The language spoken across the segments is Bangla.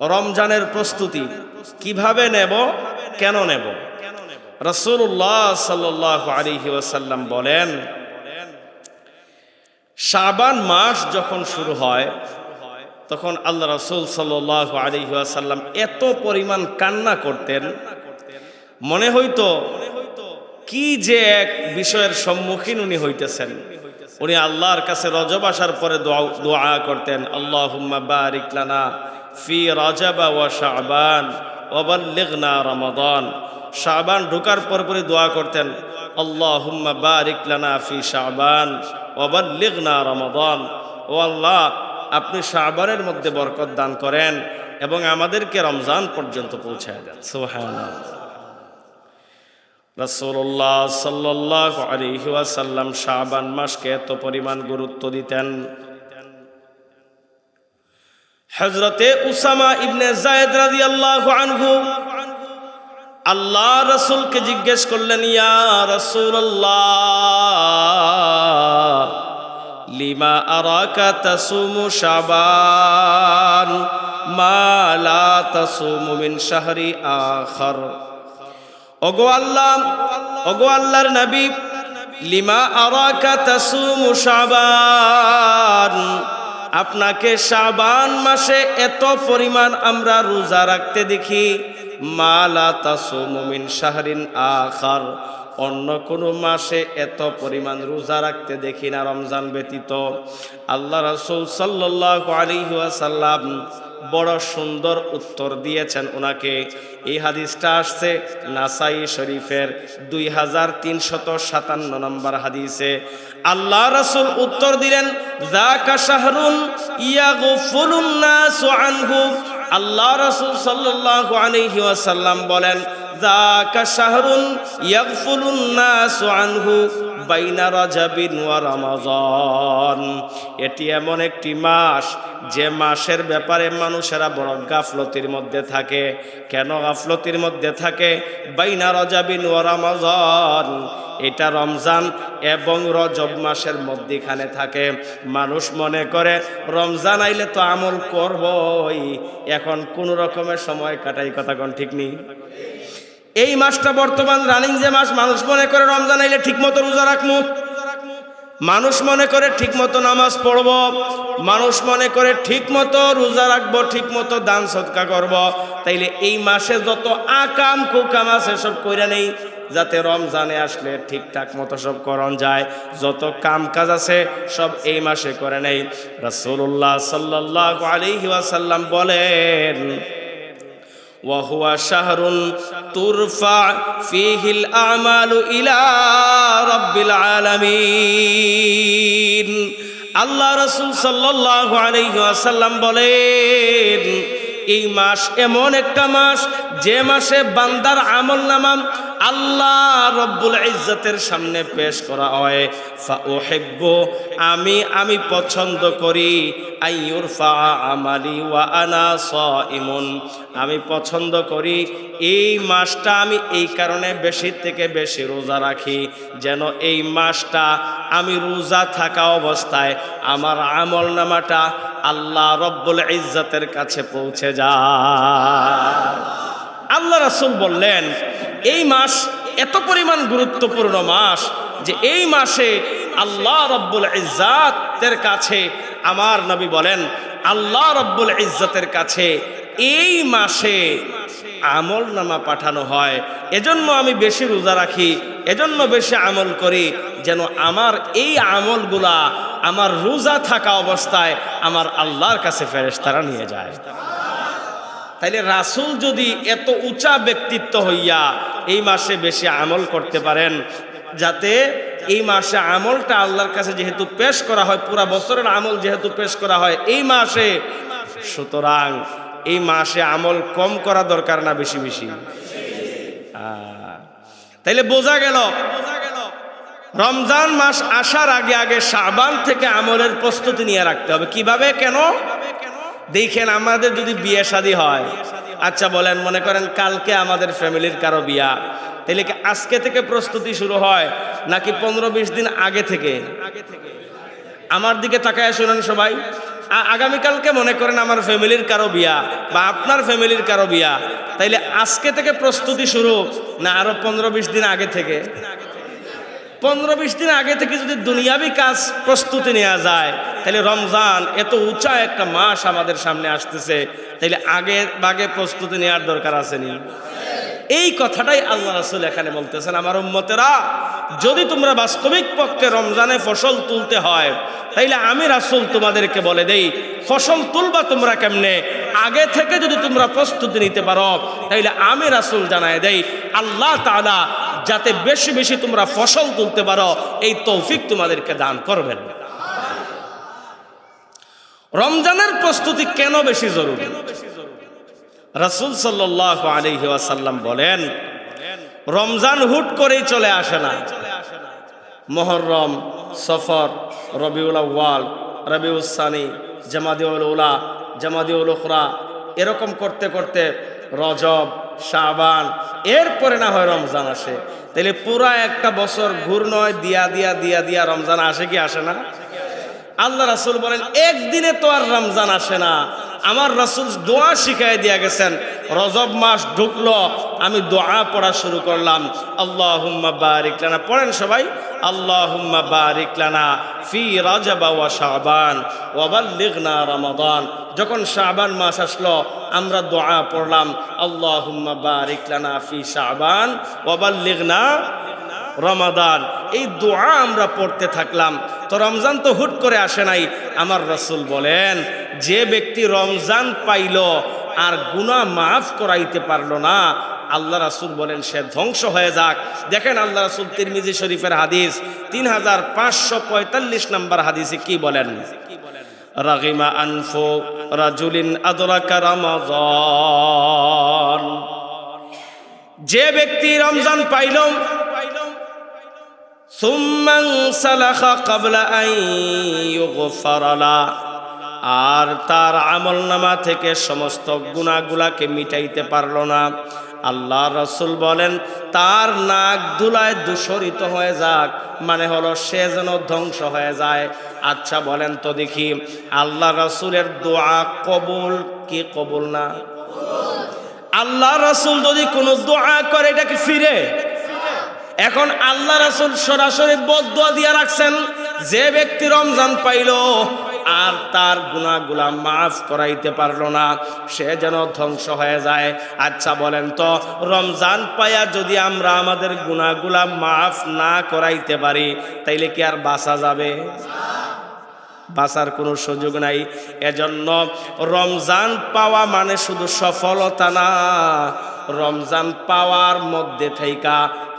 রমজানের প্রস্তুতি কিভাবে নেব, কেন নেব? রাসূলুল্লাহ সাল্লাল্লাহু আলাইহি ওয়াসাল্লাম বলেন, শাবান মাস যখন শুরু হয় তখন আল্লাহ রাসূল সাল্লাল্লাহু আলাইহি ওয়াসাল্লাম এত পরিমাণ কান্না করতেন, মনে হইতো কি যে এক বিষয়ের সম্মুখীন উনি হইতেছেন। উনি আল্লাহর কাছে রজব আসার পরে দোয়া করতেন, আল্লাহুম্মা বারিক লানা ফি রজব ওয়া শাবান ওয়া বাল্লিগনা রমাদান। শাবান ঢোকার পরপরই দোয়া করতেন, আল্লাহুম্মা বারিক লানা ফি শাবান ওয়া বাল্লিগনা রমাদান। ও আল্লাহ, আপনি শাবানের মধ্যে বরকত দান করেন এবং আমাদেরকে রমজান পর্যন্ত পৌঁছায় দেন। সুবহানাল্লাহ। রাসূলুল্লাহ সাল্লাল্লাহু আলাইহি ওয়াসাল্লাম শাবান মাসকে এত পরিমাণ গুরুত্ব দিতেন। হযরতে উসামা ইবনে যায়েদ রাদিয়াল্লাহু আনহু আল্লাহ রাসূলকে জিজ্ঞেস করলেন, ইয়া রাসূলুল্লাহ, লিমা আরাকা তাসুমু শাবান মা লা তাসুমু মিন শাহরি আখার। ওগো আল্লাহর নবী, লিমা আরাকা তাসুমু শাবান, আপনাকে শাবান মাসে এত পরিমাণ আমরা রোজা রাখতে দেখি, মা লা তাসুমু মিন শাহরিন আখার, অন্য কোনো মাসে এত পরিমাণ রোজা রাখতে দেখি না রমজান ব্যতীত। আল্লাহ রাসূল সাল্লাল্লাহু আলাইহি ওয়াসাল্লাম বড় সুন্দর উত্তর দিয়েছেন ওনাকে। এই হাদিসটা আসছে নাসাই শরীফের 2357 নম্বর হাদিসে। আল্লাহ রাসূল উত্তর দিলেন, যাকা শাহরুন ইয়াগফুলুন নাসু আনহু। আল্লাহ রাসূল সাল্লাল্লাহু আলাইহি ওয়াসাল্লাম বলেন, যাকা শাহরুন ইয়াগফুলুন নাসু আনহু বাইনা রাজাবিন ওয়া রমাজান। এটি এমন একটি মাস যে মাসের ব্যাপারে মানুষেরা বড় গাফলতির মধ্যে থাকে। কেন গাফলতির মধ্যে থাকে? বাইনা রাজাবিন ওয়া রমাজান, এটা রমজান এবং রজব মাসের মধ্যখানে থাকে। মানুষ মনে করে রমজান আইলে তো আমল করবই, এখন কোন রকমের সময় কাটাই। কথা কোন ঠিক নেই? এই মাসটা বর্তমান রানিং যে মাস, মানুষ মনে করে রমজান আইলে ঠিক মতো রোজা রাখবো, মানুষ মনে করে ঠিক মতো নামাজ পড়ব, মানুষ মনে করে ঠিক মতো রোজা রাখবো, ঠিক মতো দান সদকা করব। তাইলে এই মাসে যত আকাম কুকাম আছে সব কইরা নেই, যাতে রমজানে আসলে ঠিকঠাক মতো সব করণ যায়। যত কাম কাজ আছে সব এই মাসে করে নেই। রাসূলুল্লাহ সাল্লাল্লাহু আলাইহি ওয়াসাল্লাম বলেন, وهو شهر ترفع فيه الأعمال إلى رب العالمين। আল্লাহ রাসূল সাল্লাল্লাহু আলাইহি ওয়াসাল্লাম বলেন, এই মাস এমন একটা মাস যে মাসে বান্দার আমলনামা আল্লাহ রব্বুল ইজ্জতের সামনে পেশ করা হয়। ফাউহিব্বু, আমি পছন্দ করি, আইয়ুরফা আমালি ওয়া আনা সাইমুন, আমি পছন্দ করি এই মাসটা আমি এই কারণে বেশি থেকে বেশি রোজা রাখি, যেন এই মাসটা আমি রোজা থাকা অবস্থায় আমার আমলনামাটা আল্লাহ রব্বুল ইজ্জতের কাছে পৌঁছে যায়। আল্লাহ রাসূল বললেন, এই মাস এত পরিমাণ গুরুত্বপূর্ণ মাস যে এই মাসে আল্লাহ রব্বুল ইজ্জতের কাছে, আমার নবী বলেন আল্লাহ রব্বুল ইজ্জতের কাছে এই মাসে আমল নামা পাঠানো হয়। এজন্য আমি বেশি রোজা রাখি, এজন্য বেশি আমল করি, যেন আমার এই আমলগুলা আমার রোজা থাকা অবস্থায় আমার আল্লাহর কাছে ফেরেশতারা নিয়ে যায়। তাইলে রাসূল যদি এত উঁচা ব্যক্তিত্ব হইয়া এই মাসে বেশি আমল করতে পারেন, যাতে এই মাসে আমলটা আল্লাহর কাছে যেহেতু পেশ করা হয়, পুরা বছরের আমল যেহেতু পেশ করা হয় এই মাসে, সুতরাং এই মাসে আমল কম করা দরকার না বেশি বেশি? তাইলে বোঝা গেল রমজান মাস আসার আগে আগে শাবান থেকে আমলের প্রস্তুতি নিয়ে রাখতে হবে। কিভাবে, কেন? দেখেন, আমাদের যদি বিয়ে শাদী হয়, আচ্ছা বলেন, মনে করেন কালকে আমাদের ফ্যামিলির কারো বিয়া, তাহলে কি আজকে থেকে প্রস্তুতি শুরু হয় নাকি 15-20 দিন আগে থেকে? আমার দিকে তাকায় শুনেন সবাই, আগামীকালকে মনে করেন আমার ফ্যামিলির কারো বিয়া বা আপনার ফ্যামিলির কারো বিয়া, তাইলে আজকে থেকে প্রস্তুতি শুরু না আরো 15-20 দিন আগে থেকে? 15-20 দিন আগে থেকে যদি দুনিয়াবি কাজ প্রস্তুতি নেওয়া যায়, তাহলে রমজান এত উঁচা একটা মাস আমাদের সামনে আসতেছে, তাইলে আগে প্রস্তুতি নেওয়ার দরকার আসেনি? এই কথাটাই আল্লাহ রাসূল এখানে বলতেছেন, আমার উম্মতেরা, যদি তোমরা বাস্তবিক পক্ষে রমজানে ফসল তুলতে হয়, তাইলে আমি রাসূল তোমাদেরকে বলে দেই, ফসল তুলবা তোমরা কেমনে? আগে থেকে যদি তোমরা প্রস্তুতি নিতে পারো, তাইলে আমি রাসূল জানায় দেই, আল্লাহ তাআলা যাতে বেশি বেশি তোমরা ফসল তুলতে পারো, এই তৌফিক তোমাদেরকে দান করবেন। রমজানের প্রস্তুতি কেন বেশি জরুরি? রাসূল সাল্লাল্লাহু আলাইহি ওয়াসাল্লাম বলেন, রমজান হুট করেই চলে আসে না। মুহররম, সফর, রবিউল আউয়াল, রবিউল সানি, জামাদিউল উলা, জামাদিউল উখরা, এরকম করতে করতে রজব, শাবান, এরপরে না হয় রমজান আসে। তাহলে পুরা একটা বছর ঘূর্ণয় দিয়া দিয়া দিয়া দিয়া রমজান আসে কি আসে না? আল্লাহ রাসূল বলেন, একদিনে তো আর রমজান আসে না। আমার রাসূল দোয়া শিখাই দিয়া গেছেন, রজব মাস ঢুকলো, আমি দোয়া পড়া শুরু করলাম, আল্লাহুম্মা বারিক লানা, পড়েন সবাই, আল্লাহুম্মা বারিক লানা ফি রজব ওয়া শাবান ওয়া বাল্লিগনা রমাদান। যখন শাবান মাস আসলো, আমরা দোয়া পড়লাম, আল্লাহুম্মা বারিক লানা ফি শাবান ওয়া বাল্লিগনা রমাদান। এই দোয়া আমরা পড়তে থাকলাম। তো রমজান তো হুট করে আসে নাই। আমার রাসূল বলেন, যে ব্যক্তি রমজান পাইল আর গুনাহ মাফ করাইতে পারলো না, আল্লাহ রাসূল বলেন সে ধ্বংস হয়ে যাক। দেখেন আল্লাহ রাসূল তিরমিজি শরীফের হাদিস 3545 নম্বর হাদিসে কি বলেন? রাগিমা আনফু রাজুলিন আদরাকা রমাদান। যে ব্যক্তি রমজান পাইল, সুম্মান সালাখা ক্বাবলা আন ইউগফারা লা, আর তার আমলনামা থেকে সমস্ত গুনাহগুলাকে মিটাইতে পারলো না, আল্লাহ রাসূল বলেন তার নাক ধুলায় দূষরিত হয়ে যাক, মানে হলো সে যেন ধ্বংস হয়ে যায়। আচ্ছা বলেন তো দেখি, আল্লাহ রাসূলের দোয়া কবুল কি কবুল না? আল্লাহ রাসূল যদি কোনো দোয়া করে, এটা কি ফিরে? এখন আল্লাহ রাসূল সরাসরি বদদোয়া দিয়ে রাখছেন, যে ব্যক্তি রমজান পাইল আর তার গুনাহগুলা মাফ করাইতে পারলো না, সে যেন ধ্বংস হয়ে যায়। আচ্ছা বলেন তো, রমজান পাইয়া যদি আমরা আমাদের গুনাহগুলা মাফ না করাইতে পারি, তাইলে কি আর বাঁচা যাবে? বাঁচার কোনো সুযোগ নাই। এজন্য রমজান পাওয়া মানে শুধু সফলতা না, রমজান পাওয়ার মধ্যে থাইকা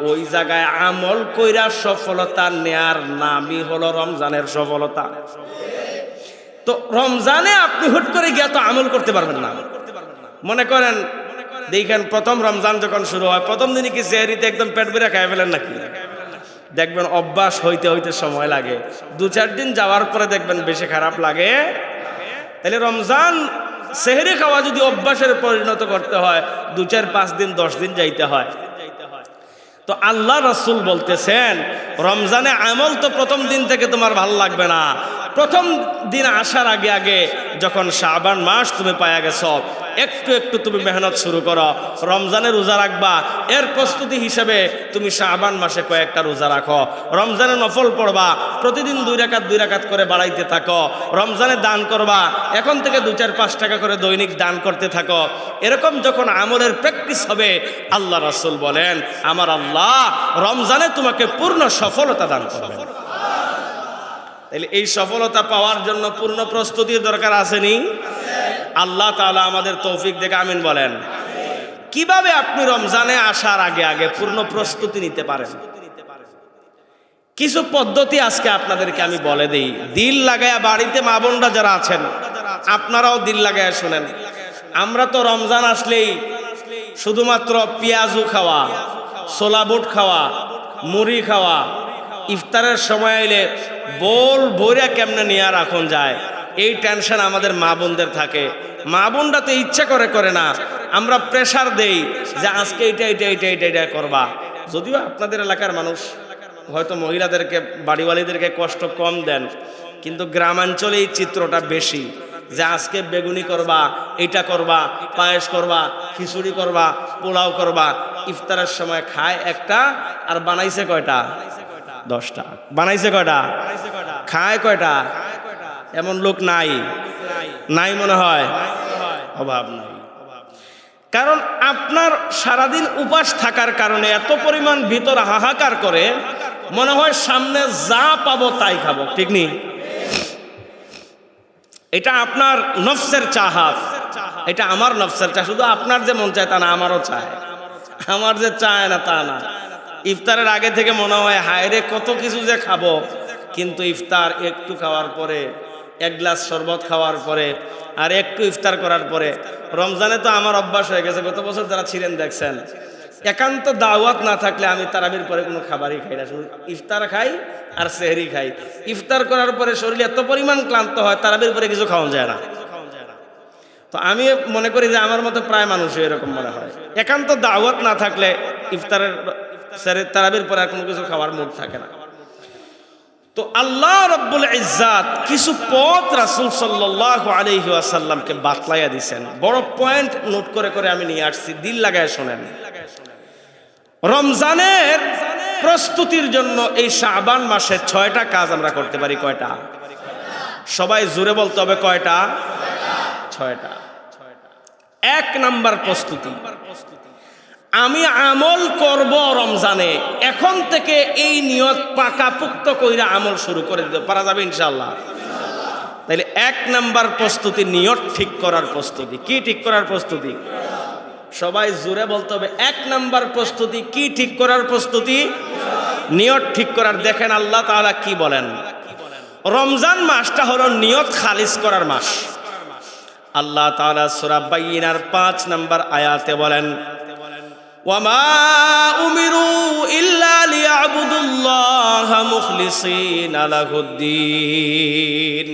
ওই জায়গায় আমল কইরা সফলতা নেয়ার নামই হলো রমজানের সফলতা। তো রমজানে আপনি হুট করে গিয়া তো আমল করতে পারবেন না। মনে করেন দেখেন, প্রথম রমজান যখন শুরু হয়, প্রথম দিনই কি সেহরিতে একদম পেট ভরে খাইয়া ফেলেন নাকি? দেখবেন অভ্যাস হইতে হইতে সময় লাগে, 2-4 দিন যাওয়ার পরে দেখবেন বেশি খারাপ লাগে। তাহলে রমজান সেহরি খাওয়া যদি অভ্যাসের পরিণত করতে হয়, 2-4-5 দিন 10 দিন যাইতে হয়। তো আল্লাহ রাসূল বলতেছেন, রমজানে আমল তো প্রথম দিন থেকে তোমার ভালো লাগবে না। প্রথম দিন আসার আগে আগে যখন শাবান মাস তুমি পায়া গেছো, একটু একটু তুমি মেহনত শুরু করো। রমজানে রোজা রাখবা, এর প্রস্তুতি হিসেবে তুমি শাবান মাসে কয়েকটা রোজা রাখো। রমজানে নফল পড়বা, প্রতিদিন 2 রাকাত করে বাড়াইতে থাকো। রমজানে দান করবা, এখন থেকে 2-4-5 টাকা করে দৈনিক দান করতে থাকো। এরকম যখন আমলের প্র্যাকটিস হবে, আল্লাহ রাসূল বলেন আমার আল্লাহ রমজানে তোমাকে পূর্ণ সফলতা দান করবেন। তাহলে এই সফলতা পাওয়ার জন্য পূর্ণ প্রস্তুতির দরকার আসেনি? আল্লাহ তাআলা আমাদের তৌফিক দেখে আমিন বলেন। কিভাবে আপনি রমজানে আসার আগে আগে পূর্ণ প্রস্তুতি নিতে পারেন? কিছু পদ্ধতি আজকে আপনাদেরকে আমি বলে দেই। দিল লাগায়া, বাড়িতে মা বোনরা যারা আছেন আপনারাও দিল লাগায়া শুনেন। আমরা তো রমজান আসলেই শুধুমাত্র পেঁয়াজু খাওয়া, ছোলা বুট খাওয়া, মুড়ি খাওয়া, ইফতারের সময় এলে বোল ভরিয়া কেমনে নিয়ে রাখুন যায়, এই টেনশন আমাদের মা বোনদের থাকে। মা বোনরা তো ইচ্ছা করে না, আমরা প্রেশার দেই যে আজকে এইটা করবা। যদিও আপনাদের এলাকার মানুষ হয়তো মহিলাদেরকে, বাড়িওয়ালিদেরকে কষ্ট কম দেন, কিন্তু গ্রামাঞ্চলে এই চিত্রটা বেশি। যে আজকে বেগুনি করবা, এটা করবা, পায়েস করবা, খিচুড়ি করবা, পোলাও করবা। ইফতারের সময় খায় একটা আর বানাইছে কয়টা? 10টা। বানাইছে কয়টা? খায় কয়টা? এমন লোক নাই, নাই মনে হয়, অভাব নাই। কারণ আপনার সারাদিন উপাস থাকার কারণে এত পরিমাণ ভিতর হাহাকার করে, মনে হয় সামনে যা পাবো তাই খাবো, ঠিক নেই? এটা আপনার নফসের চাহাত, এটা আমার নফসের চাহ। শুধু আপনার যে মন চায় তা না, আমারও চায়। আমার যে চায় না তা না। ইফতারের আগে থেকে মনে হয় হায় রে কত কিছু যে খাবো, কিন্তু ইফতার একটু খাওয়ার পরে, এক গ্লাস শরবত খাওয়ার পরে, আর একটু ইফতার করার পরে। রমজানে তো আমার অভ্যাস হয়ে গেছে, গত বছর যারা ছিলেন দেখছেন, একান্ত দাওয়াত না থাকলে আমি তারাবির পরে কোনো খাবারই খাই না, শুধু ইফতার খাই আর সেহরি খাই। ইফতার করার পরে শরীর এত পরিমাণ ক্লান্ত হয়, তারাবির পরে কিছু খাওয়া যায় না। তো আমি মনে করি যে আমার মতো প্রায় মানুষই এরকম মনে হয়, একান্ত দাওয়াত না থাকলে ইফতারের তারাবির পরে আর কোনো কিছু খাওয়ার মুড থাকে না। তো আল্লাহ রাব্বুল ইজ্জাত কিছু পথ রাসূল সাল্লাল্লাহু আলাইহি ওয়াসাল্লামকে বাতলাইয়া দিয়েছেন। বড় পয়েন্ট নোট করে করে আমি নিয়ে আসছি, দিল লাগায় শোনেন। রমজানের প্রস্তুতির জন্য এই শাবান মাসে 6টা কাজ আমরা করতে পারি। কয়টা? সবাই জোরে বলতে হবে, কয়টা? 6টা। 1 নাম্বার প্রস্তুতি, আমি আমল করব রমজানে। এখন থেকে এই নিয়ত পাকাপোক্ত কইরা আমল শুরু করে দিতে পারা যাবে ইনশাআল্লাহ। তাইলে 1 নাম্বার প্রস্তুতি নিয়ত ঠিক করার প্রস্তুতি। কি ঠিক করার প্রস্তুতি? সবাই জোরে বলতে হবে। 1 নাম্বার প্রস্তুতি কি ঠিক করার প্রস্তুতি? নিয়ত ঠিক করার। দেখেন আল্লাহ তাআলা কি বলেন, রমজান মাসটা হলো নিয়ত খালিস করার মাস। আল্লাহ তাআলা সূরা বাইয়িনার 5 নাম্বার আয়াতে বলেন, ওয়ামা উমিরু ইল্লা লিয়াবুদুল্লাহা মুখলিসিনা লাহুদ্দিন।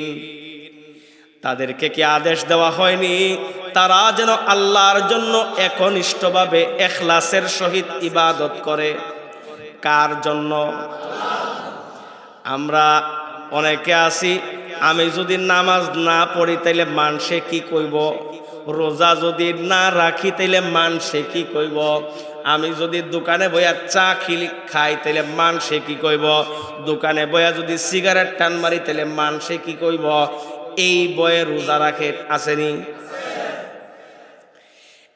তাদেরকে কি আদেশ দেওয়া হয়নি তারা যেন আল্লাহর জন্য একনিষ্ঠভাবে ইখলাসের সহিত ইবাদত করে? কার জন্য? আমরা অনেকে আছি, আমি যদি নামাজ না পড়ি তাইলে মানুষে কি কইব, রোজা যদি না রাখি তাইলে মানুষে কি কইব, আমি যদি দোকানে বইয়া চা খাই তাইলে মানুষে কি কইব, দোকানে বইয়া যদি সিগারেট টান মারি তাইলে মানুষে কি কইব। এই বয়ে রোজা রাখে আসেনি?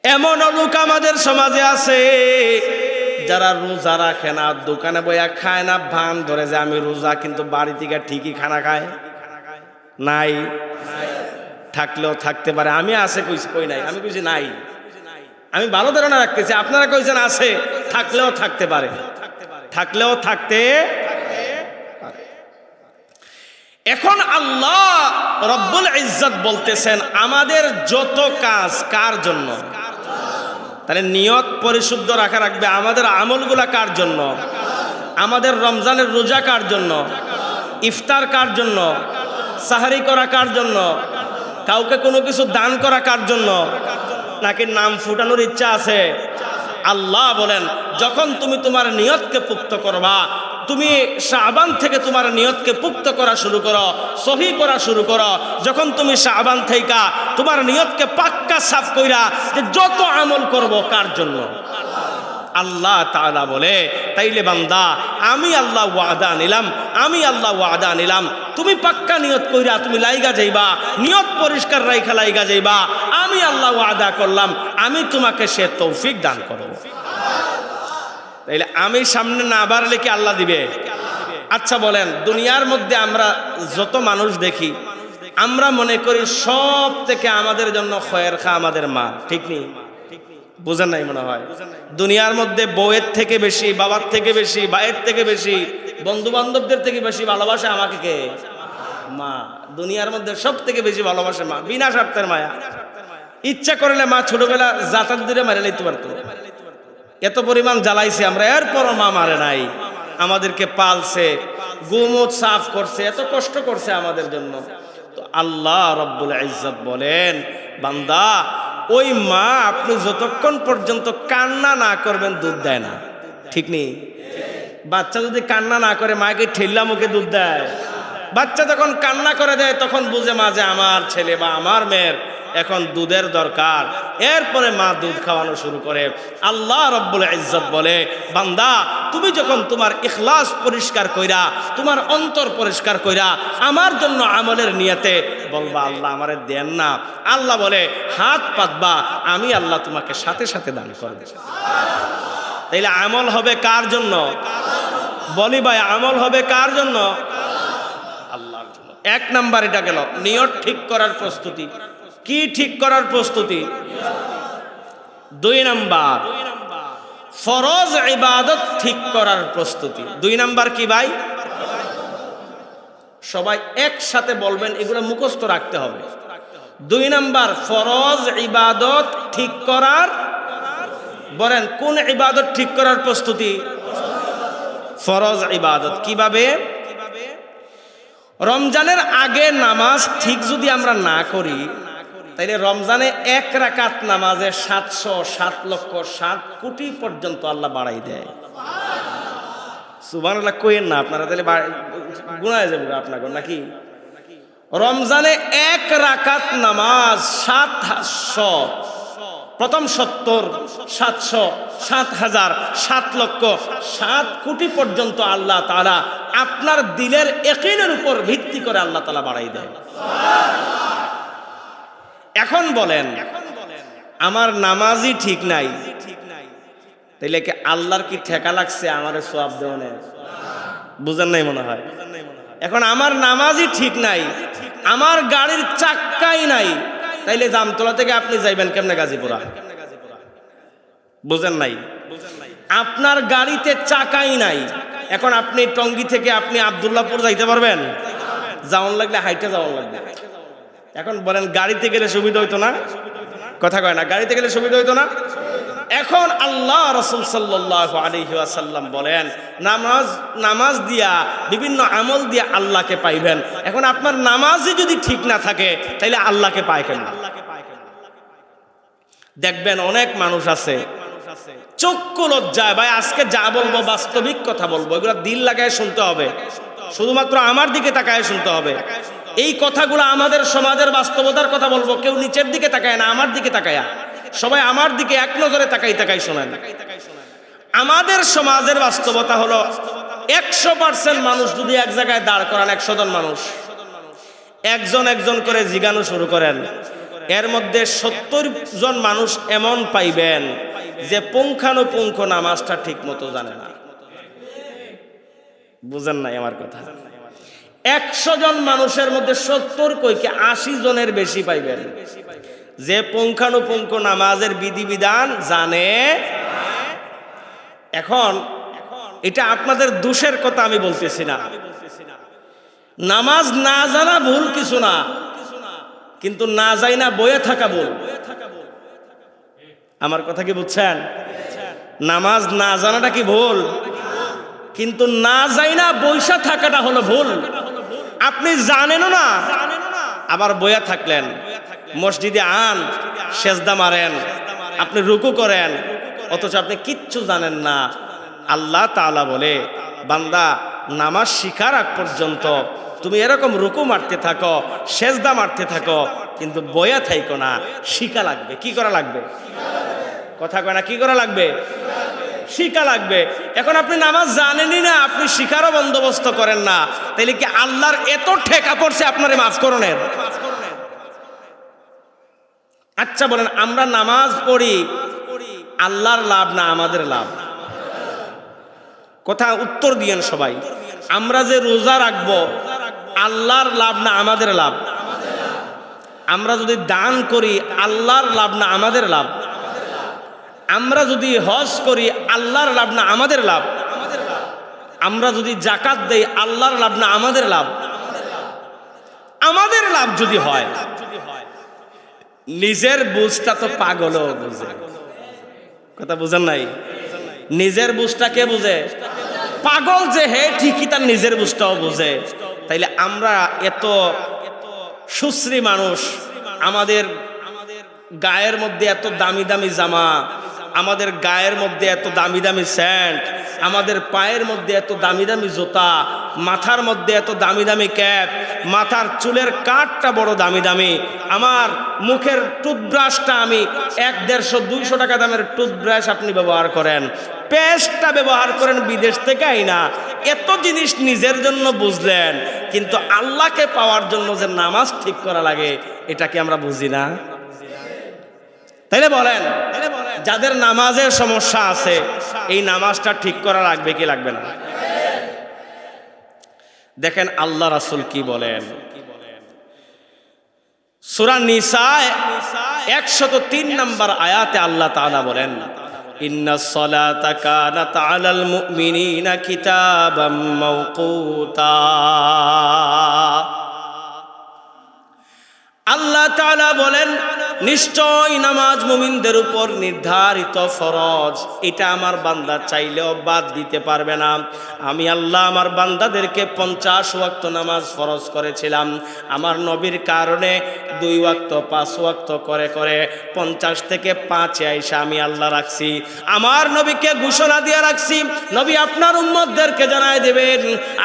এমন লোক আমাদের সমাজে আছে যারা রোজা রাখে না, দোকানে বইয়া খায় না, ভান ধরে যে আমি রোজা, কিন্তু বাড়ি থেকে ঠিকই খানা খায়। নাই? থাকলেও থাকতে পারে। আমি আছে কই নাই, আমি কইছি নাই। আমি ভালো ধারণা রাখতেছি, আপনারা কইছেন আছে, থাকলেও থাকতে পারে, থাকলেও থাকতে পারে। এখন আল্লাহ রব্বুল ইজ্জত বলতেছেন আমাদের যত কাজ কার জন্য? তাহলে নিয়ত পরিশুদ্ধ রাখা রাখবে। আমাদের আমলগুলা কার জন্য? আমাদের রমজানের রোজা কার জন্য? ইফতার কার জন্য? সাহারি করা কার জন্য? কাউকে কোনো কিছু দান করা কার জন্য? নাকি নাম ফুটানোর ইচ্ছা আছে? আল্লাহ বলেন যখন তুমি তোমার নিয়তকে পুক্ত করবা, তুমি শাবান থেকে তোমার নিয়তকে পুক্ত করা শুরু করো, সহি করা শুরু করো। যখন তুমি শাবান থেকে তোমার নিয়তকে পাক্কা সাফ কইরা যে যত আমল করব কার জন্য? আল্লাহ তাআলা বলে, তাইলে বান্দা আমি আল্লাহ ওয়াদা নিলাম, আমি আল্লাহ ওয়াদা নিলাম, তুমি পাক্কা নিয়ত কইরা তুমি লাইগা যাইবা, নিয়ত পরিষ্কার রাইখা লাইগা যাইবা। আমি আল্লাহ ওয়াদা করলাম আমি তোমাকে সে তৌফিক দান করব। তাইলে আমি সামনে না বাড়লে কি আল্লাহ দিবে? আচ্ছা বলেন, দুনিয়ার মধ্যে আমরা যত মানুষ দেখি, আমরা মনে করি সব থেকে আমাদের জন্য খয়ের খা আমাদের মা, ঠিক নেই? বুঝেন নাই মনে হয়। দুনিয়ার মধ্যে বউয়ের থেকে বেশি, বাবার থেকে বেশি, ভাইয়ের থেকে বেশি, বন্ধু বান্ধবদের থেকে বেশি ভালোবাসে আমাকে কে? মা। দুনিয়ার মধ্যে সব থেকে বেশি ভালোবাসে মা, বিনা স্বার্থের মায়া। ইচ্ছা করলে মা ছোটবেলা জাতার দূরে মারে নিতে পারতো, এত পরিমাণ জ্বালাইছে আমরা, এরপরও মা মারে নাই। আমাদেরকে পালছে, গুমত সাফ করছে, এত কষ্ট করছে আমাদের জন্য। তো আল্লাহ রব্বুল ইজ্জত বলেন, বান্দা ওই মা আপনি যতক্ষণ পর্যন্ত কান্না না করবেন দুধ দেয় না, ঠিক নেই? বাচ্চা যদি কান্না না করে মাকে ঠেললা মুখে দুধ দেয়? বাচ্চা যখন কান্না করে দেয় তখন বুঝে মা যে আমার ছেলে বা আমার মেয়ের এখন দুধের দরকার, এরপরে মা দুধ খাওয়ানো শুরু করে। আল্লাহ রব্বুল ইজ্জত বলে, বান্দা তুমি যখন তোমার ইখলাস পরিষ্কার কইরা, তোমার অন্তর পরিষ্কার কইরা আমার জন্য আমলের নিয়তে বলবা আল্লাহ আমারে দেন না, আল্লাহ বলে হাত পাতবা, আমি আল্লাহ তোমাকে সাথে সাথে দান করব। তাইলে আমল হবে কার জন্য? বলি ভাই, আমল হবে কার জন্য? আল্লাহর জন্য। এক নাম্বার এটা গেল নিয়ত ঠিক করার প্রস্তুতি। কি ঠিক করার প্রস্তুতি? দুই নাম্বার ফরজ ইবাদত ঠিক করার প্রস্তুতি। দুই নাম্বার কি ভাই? সবাই একসাথে বলবেন, এগুলো মুখস্থ রাখতে হবে। দুই নাম্বার ফরজ ইবাদত ঠিক করার, বলেন কোন ইবাদত ঠিক করার প্রস্তুতি? ফরজ ইবাদত। কিভাবে? রমজানের আগে নামাজ ঠিক যদি আমরা না করি, তাইলে রমজানে এক রাকাত নামাজে 707,07,00,000 পর্যন্ত আল্লাহ বাড়াই দেয়। সুবহানাল্লাহ কইেন না আপনারা, তাহলে গুনায় যাবে আপনাকে নাকি? রমজানে এক রাকাত নামাজ 700, প্রথম 70, 700, 7,000, 7,00,000,07,00,000 পর্যন্ত আল্লাহ তাআলা আপনার দিলের ইয়াকিনের উপর ভিত্তি করে আল্লাহ তাআলা বাড়াই দেয়। এখন বলেন আমার নামাজই ঠিক নাই, তাইলে কি আল্লাহর কি ঠেকা লাগছে আমারে সওয়াব দেওয়ানে? বুঝেন নাই মনে হয়। এখন আমার নামাজই ঠিক নাই, আমার গাড়ির চাক্কাই নাই, তাইলে জামতলা থেকে আপনি যাইবেন কেমনে গাজীপুরা? বুঝেন নাই। আপনার গাড়িতে চাকাই নাই, এখন আপনি টঙ্গী থেকে আপনি আব্দুল্লাহপুর যাইতে পারবেন? যাওয়ান লাগলে হাইটে যাওয়ান লাগবে। এখন বলেন গাড়িতে গেলে সুবিধা হইতো না? কথা কয় না, গাড়িতে গেলে সুবিধা হইতো না? এখন আল্লাহ রাসূল সাল্লাল্লাহু আলাইহি ওয়াসাল্লাম বলেন নামাজ দিয়া, বিভিন্ন আমল দিয়া আল্লাহকে পাইবেন। এখন আপনার নামাজই যদি ঠিক না থাকে তাইলে আল্লাহকে পায় কেন? দেখবেন অনেক মানুষ আছে চক্ষু লজ্জায়, ভাই আজকে যা বলবো বাস্তবিক কথা বলবো, এগুলো দিল লাগায় শুনতে হবে, শুধুমাত্র আমার দিকে তাকায় শুনতে হবে। এই কথাগুলো আমাদের সমাজের বাস্তবতার কথা বলবো, কেউ নিচের দিকে তাকায় না, আমার দিকে তাকায়া, সবাই আমার দিকে এক নজরে তাকাই শোনেন। আমাদের সমাজের বাস্তবতা হলো 100% মানুষ যদি এক জায়গায় দাঁড় করান, 100 জন মানুষ, একজন একজন করে জিজ্ঞানো শুরু করেন, এর মধ্যে 70 জন মানুষ এমন পাইবেন যে পুঙ্খানুপুঙ্খ নামাজটা ঠিক মতো জানে না। বুঝেন নাই আমার কথা? 100 জন মানুষের মধ্যে 70 কইকে 80 জনের বেশি পাইবেন যে পুঙ্খানুপুঙ্খ নামাজের বিধিবিধান জানে। এখন এটা আপনাদের দোষের কথা আমি বলতেছি না, নামাজ না জানা ভুল কিছু না, কিন্তু না যাই না বয়ে থাকা ভুল। আমার কথা কি বুঝছেন? নামাজ না জানাটা কি ভুল, কিন্তু না যাই না বইসা থাকাটা হলো ভুল। আপনি জানেনও না আবার বইয়া থাকলেন, মসজিদে আন সেজদা মারেন, আপনি রুকু করেন, অথচ আপনি কিচ্ছু জানেন না। আল্লাহ তাআলা বলে, বান্দা নামাজ শিখার আগ পর্যন্ত তুমি এরকম রুকু মারতে থাকো, সেজদা মারতে থাকো, কিন্তু বইয়া থাইকো না, শিখা লাগবে। কি করা লাগবে? কথা কয় না, কি করা লাগবে? শিখা লাগবে। এখন আপনি নামাজ জানেনই না, আপনি শিখারও বন্দোবস্ত করেন না, তাইলে কি আল্লাহর এত ঠেকা পড়ছে আপনারে মাফ করণের? আচ্ছা বলেন, আমরা নামাজ পড়ি আল্লাহর লাভ না আমাদের লাভ? কথা উত্তর দিয়েন সবাই। আমরা যে রোজা রাখবো আল্লাহর লাভ না আমাদের লাভ? আমরা যদি দান করি আল্লাহর লাভ না আমাদের লাভ? আমরা যদি হজ করি আল্লাহর লাভ না আমাদের লাভ? আমরা যদি যাকাত দেই আল্লাহর লাভ না আমাদের লাভ? আমাদের লাভ যদি হয়, নিজের বুঝটা তো পাগলও বুঝে। কথা বুঝেন নাই? নিজের বুঝটা কে বুঝে? পাগল যে হে ঠিকই তার নিজের বুঝটাও বুঝে। তাইলে আমরা এত সুশ্রী মানুষ, আমাদের গায়ের মধ্যে এত দামি দামি জামা, আমাদের গায়ের মধ্যে এত দামি দামি স্যান্ড, আমাদের পায়ের মধ্যে এত দামি দামি জুতা, মাথার মধ্যে এত দামি দামি ক্যাপ, মাথার চুলের কাটটা বড় দামি দামি, আমার মুখের টুথব্রাশটা আমি 100-150-200 টাকা দামের টুথব্রাশ আপনি ব্যবহার করেন, পেস্টটা ব্যবহার করেন বিদেশ থেকে আইনা, এত জিনিস নিজের জন্য বুঝলেন, কিন্তু আল্লাহকে পাওয়ার জন্য যে নামাজ ঠিক করা লাগে এটা কি আমরা বুঝি না? তাইলে বলেন, যাদের নামাজের সমস্যা আছে এই নামাজটা ঠিক করা লাগবে কি লাগবে না? দেখেন আল্লাহ রাসূল কি বলেন, সূরা নিসা 103 নম্বর আয়াতে আল্লাহ তাআলা বলেন, ইন্নাস সালাতা কানাত আলাল মুমিনিনা কিতাবাম মাওকুতা। আল্লাহ তাআলা বলেন, নিশ্চয় নামাজ মুমিনদের উপর নির্ধারিত ফরজ, এটা আমার বান্দা চাইলেও বাদ দিতে পারবে না। আমি আল্লাহ আমার বান্দাদেরকে 50 ওয়াক্ত নামাজ ফরজ করেছিলাম, আমার নবীর কারণে 2 ওয়াক্ত 5 ওয়াক্ত করে করে 50 থেকে 5-এ আইসা আমি আল্লাহ রাখছি। আমার নবীকে ঘোষণা দিয়ে রাখছি, নবী আপনার উম্মতদেরকে জানায় দেবেন,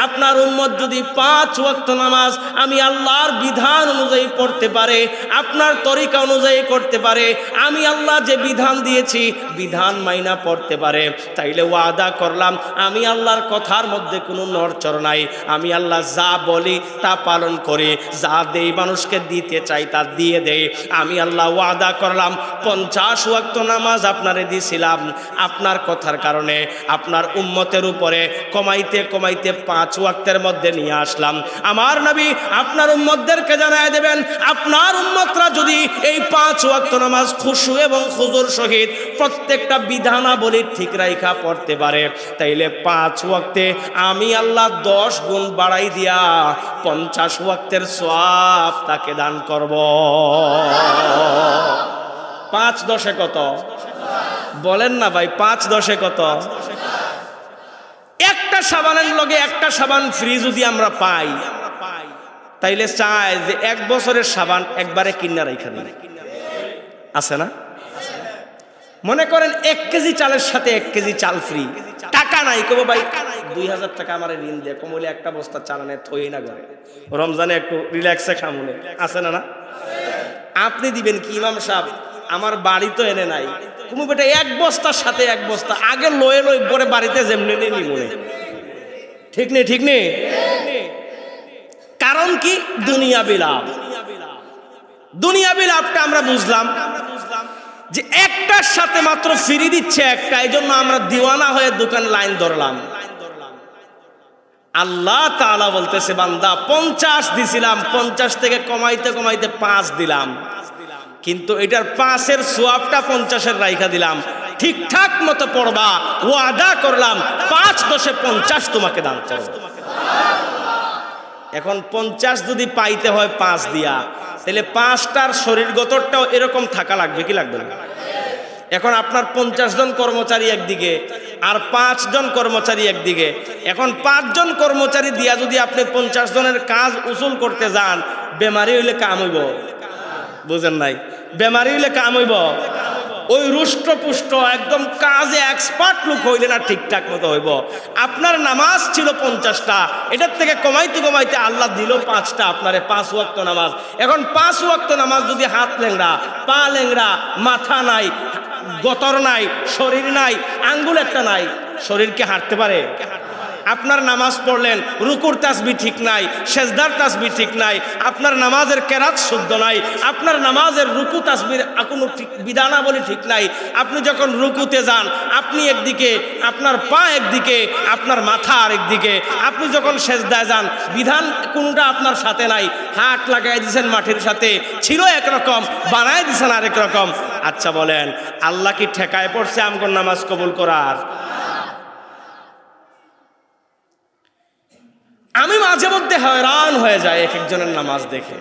আপনার উম্মত যদি 5 ওয়াক্ত নামাজ আমি আল্লাহর বিধান অনুযায়ী পড়তে পারে, আপনার তরিকা অনুযায়ী করতে পারে, আমি আল্লাহ যে বিধান দিয়েছি বিধান মাইনা পড়তে পারে, তাইলে ওয়াদা করলাম আমি আল্লাহর কথার মধ্যে কোনো নড়চড় নাই, আমি আল্লাহ যা বলি তা পালন করি, যা দেই মানুষকে দিতে চাই তা দিয়ে দেই। আমি আল্লাহ ওয়াদা করলাম 50 ওয়াক্ত নামাজ আপনারে দিয়েছিলাম, আপনার কথার কারণে আপনার উম্মতের উপরে কমাইতে কমাইতে 5 ওয়াক্তের মধ্যে নিয়ে আসলাম। আমার নবী আপনার উম্মতদেরকে জানায় দেবেন, আপনার উম্মতরা যদি এই 5 ওয়াক্ত নামাজ খুশু এবং খুজুর সহিত প্রত্যেকটা বিধানাবলী ঠিক রাইখা পড়তে পারে, তাইলে 5 ওয়াক্তে আমি আল্লাহ 10 গুণ বাড়াই দিয়া 50 ওয়াক্তের সওয়াব তাকে দান করব। 5-10 কত বলেন না ভাই? 5-10 কত? একটা সাবানের লগে একটা সাবান ফ্রি যদি আমরা পাই, তাইলে চাই যে 1 বছরের সাবান একবারে কিনা রাইখা দিই, আছে না? মনে করেন 1 কেজি চালের সাথে 1 কেজি চাল ফ্রি, টাকা নাই, কব ভাই 2000 টাকা আমার ঋণ দিয়ে কমলে একটা বস্তা চালানে থই না করে রমজানে একটু রিল্যাক্সে খামুনে, আছে না? না আপনি দিবেন কি ইমাম সাহেব, আমার বাড়ি তো এনে নাই, কুমু বেটা 1 বস্তার সাথে 1 বস্তা আগে লয়ে লই পরে বাড়িতে যেমনি নেই মনে, ঠিক নেই? ঠিক নেই? কারণ কি? দুনিয়াবি লাভ। দুনিয়াবি লাভটা আমরা বুঝলাম যে একটার সাথে মাত্র ফ্রি দিচ্ছে একটা, এই জন্য আমরা দিওয়ানা হয়ে দোকান লাইন ধরলাম। আল্লাহ তাআলা বলতেছে, বান্দা 50 দিছিলাম, 50 থেকে কমাইতে কমাইতে 5 দিলাম, কিন্তু এটার 5-এর সওয়াবটা 50-এর রাইখা দিলাম, ঠিকঠাক মতো পড়বা, ওয়াদা করলাম 5-10-এ 50 তোমাকে দান করব। এখন 50 যদি পাইতে হয় 5 দিয়া, তাহলে 5টার শরীরগতটাও এরকম থাকা লাগবে কি লাগবে না? এখন আপনার 50 জন কর্মচারী একদিকে আর 5 জন কর্মচারী একদিকে, এখন 5 জন কর্মচারী দিয়া যদি আপনি 50 জনের কাজ উসুল করতে যান, বেমারি হইলে কাম হইব, বুঝেন নাই? বেমারি হইলে কাম হইব। ওই রুষ্টপুষ্ট একদম কাজে এক্সপার্ট লোক হইলে না ঠিকঠাক মতো হইব। আপনার নামাজ ছিল 50টা, এটার থেকে কমাইতে কমাইতে আল্লাহ দিল 5টা, আপনারে 5 ওয়াক্ত নামাজ। এখন 5 ওয়াক্ত নামাজ যদি হাত ল্যাংড়া, পা ল্যাংড়া, মাথা নাই, গতর নাই, শরীর নাই, আঙ্গুল একটা নাই, শরীর কি হাঁটতে পারে? আপনার নামাজ পড়লেন, রুকুর তাসবিহ ঠিক নাই, সেজদার তাসবিহ ঠিক নাই, আপনার নামাজের কেরাত শুদ্ধ নাই, আপনার নামাজের রুকু তাসবির কোনো বিধানাবলী ঠিক নাই। আপনি যখন রুকুতে যান আপনি একদিকে, আপনার পা একদিকে, আপনার মাথা আরেকদিকে। আপনি যখন সেজদায় যান বিধান কোনটা আপনার সাথে নাই, হাত লাগাই দিয়েছেন মাটির সাথে, ছিল একরকম বানায় দিয়েছেন আরেক রকম। আচ্ছা বলেন, আল্লাহ কি ঠেকায় পড়ছে আমগর নামাজ কবুল করার? আমি মাঝে মধ্যে হয়রান হয়ে যাই এক একজনের নামাজ দেখে।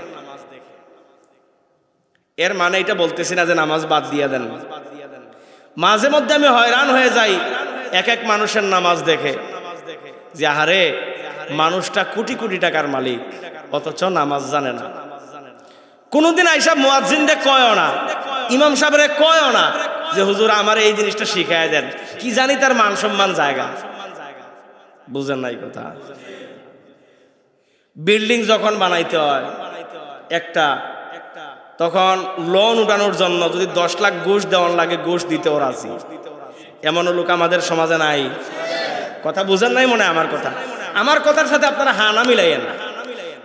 এর মানে এটা বলতেছি না যে নামাজ বাদ দিয়ে দেন, মাঝে মধ্যে আমি হয়রান হয়ে যাই এক এক মানুষের নামাজ দেখে, যে আহারে মানুষটা কোটি কোটি টাকার মালিক অথচ নামাজ জানে না। কোনদিন আইসা মুয়াজ্জিনদের কয়ও না, ইমাম সাহেবরে কয়ও না যে হুজুর আমার এই জিনিসটা শিখায় দেন, কি জানি তার মান সম্মান জায়গা, বুঝেন নাই কথা? বিল্ডিং যখন বানাইতে হয় একটা, তখন লোন উঠানোর জন্য যদি 10 লাখ ঘুষ দেওয়ার লাগে, ঘুষ দিতেও রাজি। এমনও লোক আমাদের সমাজে নাই। কথা বুঝেন নাই মনে হয় আমার কথার সাথে আপনারা হানা মিলাইয়েন না।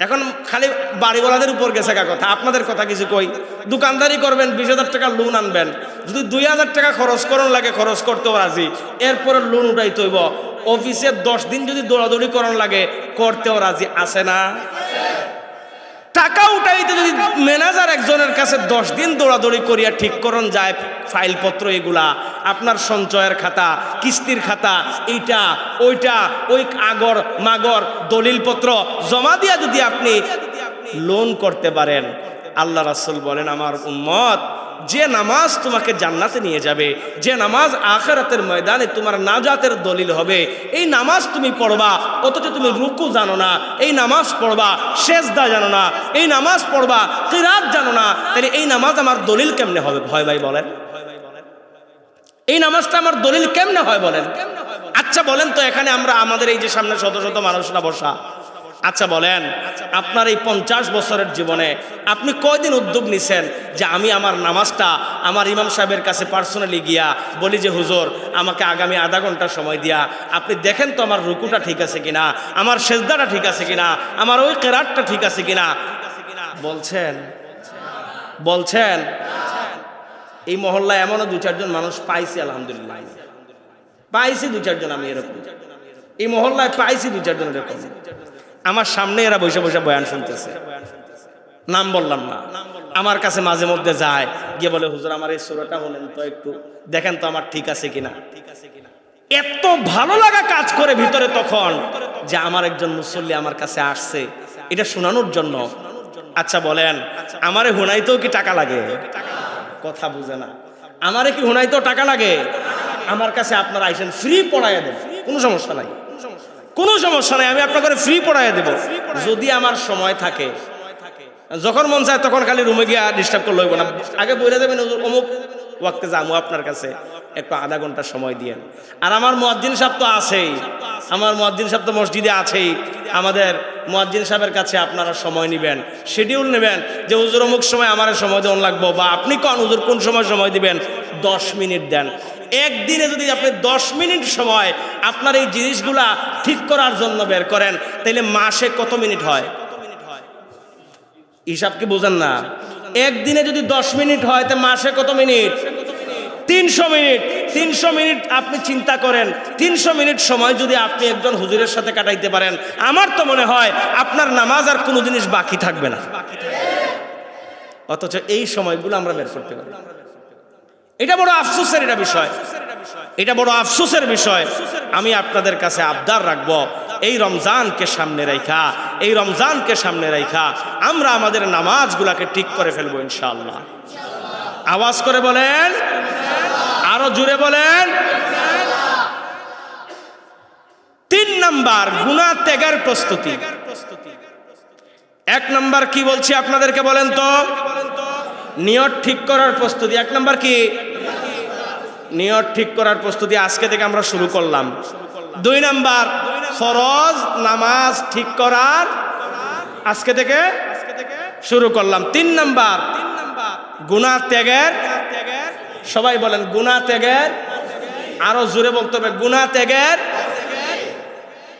এখন খালি বাড়িওয়ালাদের উপর গেছে কথা, আপনাদের কথা কিছু কই। দোকানদারি করবেন, 20,000 টাকা লোন আনবেন, যদি 2,000 টাকা খরচ করন লাগে খরচ করতেও রাজি, এরপরে লোন উঠাইতে হইব। অফিসে 10 দিন যদি দৌড়াদৌড়ি করন লাগে করতেও রাজি, আছে না? টাকা উঠাইতে যদি ম্যানেজার একজনের কাছে 10 দিন দৌড়াদৌড়ি করিয়া ঠিক করন যায়, ফাইলপত্র এগুলা আপনার সঞ্চয়ের খাতা, কিস্তির খাতা, এইটা ওইটা, ওই আগর মাগর দলিলপত্র জমা দিয়া যদি আপনি লোন করতে পারেন, আল্লাহ রাসূল বলেন আমার উম্মত, যে নামাজ তোমাকে জান্নাতে নিয়ে যাবে, যে নামাজ আখিরাতের ময়দানে তোমার নাজাতের দলিল হবে, এই নামাজ তুমি পড়বা অথচ তুমি রুকু জানো না, এই নামাজ পড়বা সেজদা জানো না, এই নামাজ পড়বা কিরাত জানো না, তাহলে এই নামাজ আমার দলিল কেমনে হবে? ভয় ভাই বলেন, এই নামাজটা আমার দলিল কেমনে হয় বলেন? আচ্ছা বলেন তো, এখানে আমরা আমাদের এই যে সামনে শত শত মানুষরা বসা, আচ্ছা বলেন আপনার এই 50 বছরের জীবনে আপনি কয়দিন উদ্যোগ নিছেন যে আমি আমার নামাজটা আমার ইমাম সাহেবের কাছে পার্সোনালি গিয়া বলি যে হুজুর আমাকে আগামী আধা ঘন্টা সময় দিয়া আপনি দেখেন তো আমার রুকুটা ঠিক আছে কিনা, আমার সেজদাটা ঠিক আছে কিনা, আমার ওই কেরাতটা ঠিক আছে কিনা? বলছেন বলছেন এই মহল্লায় এমনও 2-4 জন মানুষ পাইছি, আলহামদুলিল্লাহ পাইছি 2-4 জন, আমি এরকম এই মহল্লায় পাইছি 2-4 জন এরকম। আমার সামনে এরা বসে বসে বয়ান শুনতেছে, নাম বললাম না, আমার কাছে মাঝে মধ্যে যায়, গিয়ে বলে হুজুর আমার এই সূরাটা বলেন তো, একটু দেখেন তো আমার ঠিক আছে কিনা। এত ভালো লাগা কাজ করে ভিতরে তখন যে আমার একজন মুসল্লি আমার কাছে আসছে এটা শোনানোর জন্য। আচ্ছা বলেন আমারে হুনাইতেও কি টাকা লাগে? কথা বুঝে না, আমারে কি হুনাইতেও টাকা লাগে? আমার কাছে আপনারা আইসেন, ফ্রি পড়াইয়া দেন, কোনো সমস্যা নাই, কোনো সমস্যা নাই, আমি আপনাকে ফ্রি পড়াইয়া দেব যদি আমার সময় থাকে। যখন মন চায় তখন খালি রুমে গিয়ে ডিস্টার্ব করলে হইব না, আগে বলে দেবেন অমুক ওয়াক্তে যাবো আপনার কাছে, একটু আধা ঘন্টা সময় দিয়েন। আর আমার মুয়াজ্জিন সাহেব তো আছেই, আমার মুয়াজ্জিন সাহেব তো মসজিদে আছেই, আমাদের মুয়াজ্জিন সাহেবের কাছে আপনারা সময় নেবেন, শিডিউল নেবেন যে হুজুর অমুক সময় আমার সময় দেওয়ান লাগবো, বা আপনি কোন হুজুর কোন সময় দিবেন, 10 মিনিট দেন। একদিনে যদি আপনি 10 মিনিট সময় আপনার এই জিনিসগুলা ঠিক করার জন্য বের করেন, তাহলে মাসে কত মিনিট হয়? হিসাব কি বোঝেন না? একদিনে যদি 10 মিনিট হয় তা মাসে কত মিনিট? 300 মিনিট। 300 মিনিট আপনি চিন্তা করেন, 300 মিনিট সময় যদি আপনি একজন হুজুরের সাথে কাটাইতে পারেন, আমার তো মনে হয় আপনার নামাজ আর কোনো জিনিস বাকি থাকবে না। অথচ এই সময়গুলো আমরা বের করতে পারি, এটা বড় আফসোসের বিষয়, এটা বড় আফসোসের বিষয়। আমি আপনাদের কাছে আবদার রাখবো, এই রমজানকে সামনে রাখা, এই রমজানকে সামনে রাখা আমরা আমাদের নামাজগুলাকে ঠিক করে ফেলবো ইনশাআল্লাহ। আওয়াজ করে বলেন, আরো জোরে বলেন। 3 নাম্বার গুনাহ ত্যাগের প্রস্তুতি। 1 নাম্বার কি বলছি আপনাদেরকে বলেন তো? নিয়ত ঠিক করার প্রস্তুতি। 1 নাম্বার কি? নিয়ত ঠিক করার প্রস্তুতি। আজকে থেকে আমরা শুরু করলাম। 2 নাম্বার ফরজ নামাজ ঠিক করার আজকে থেকে শুরু করলাম। 3 নাম্বার গুনাহ ত্যাগের। সবাই বলেন গুনাহ ত্যাগের, আরো জোরে বলতে হবে গুনাহ ত্যাগের।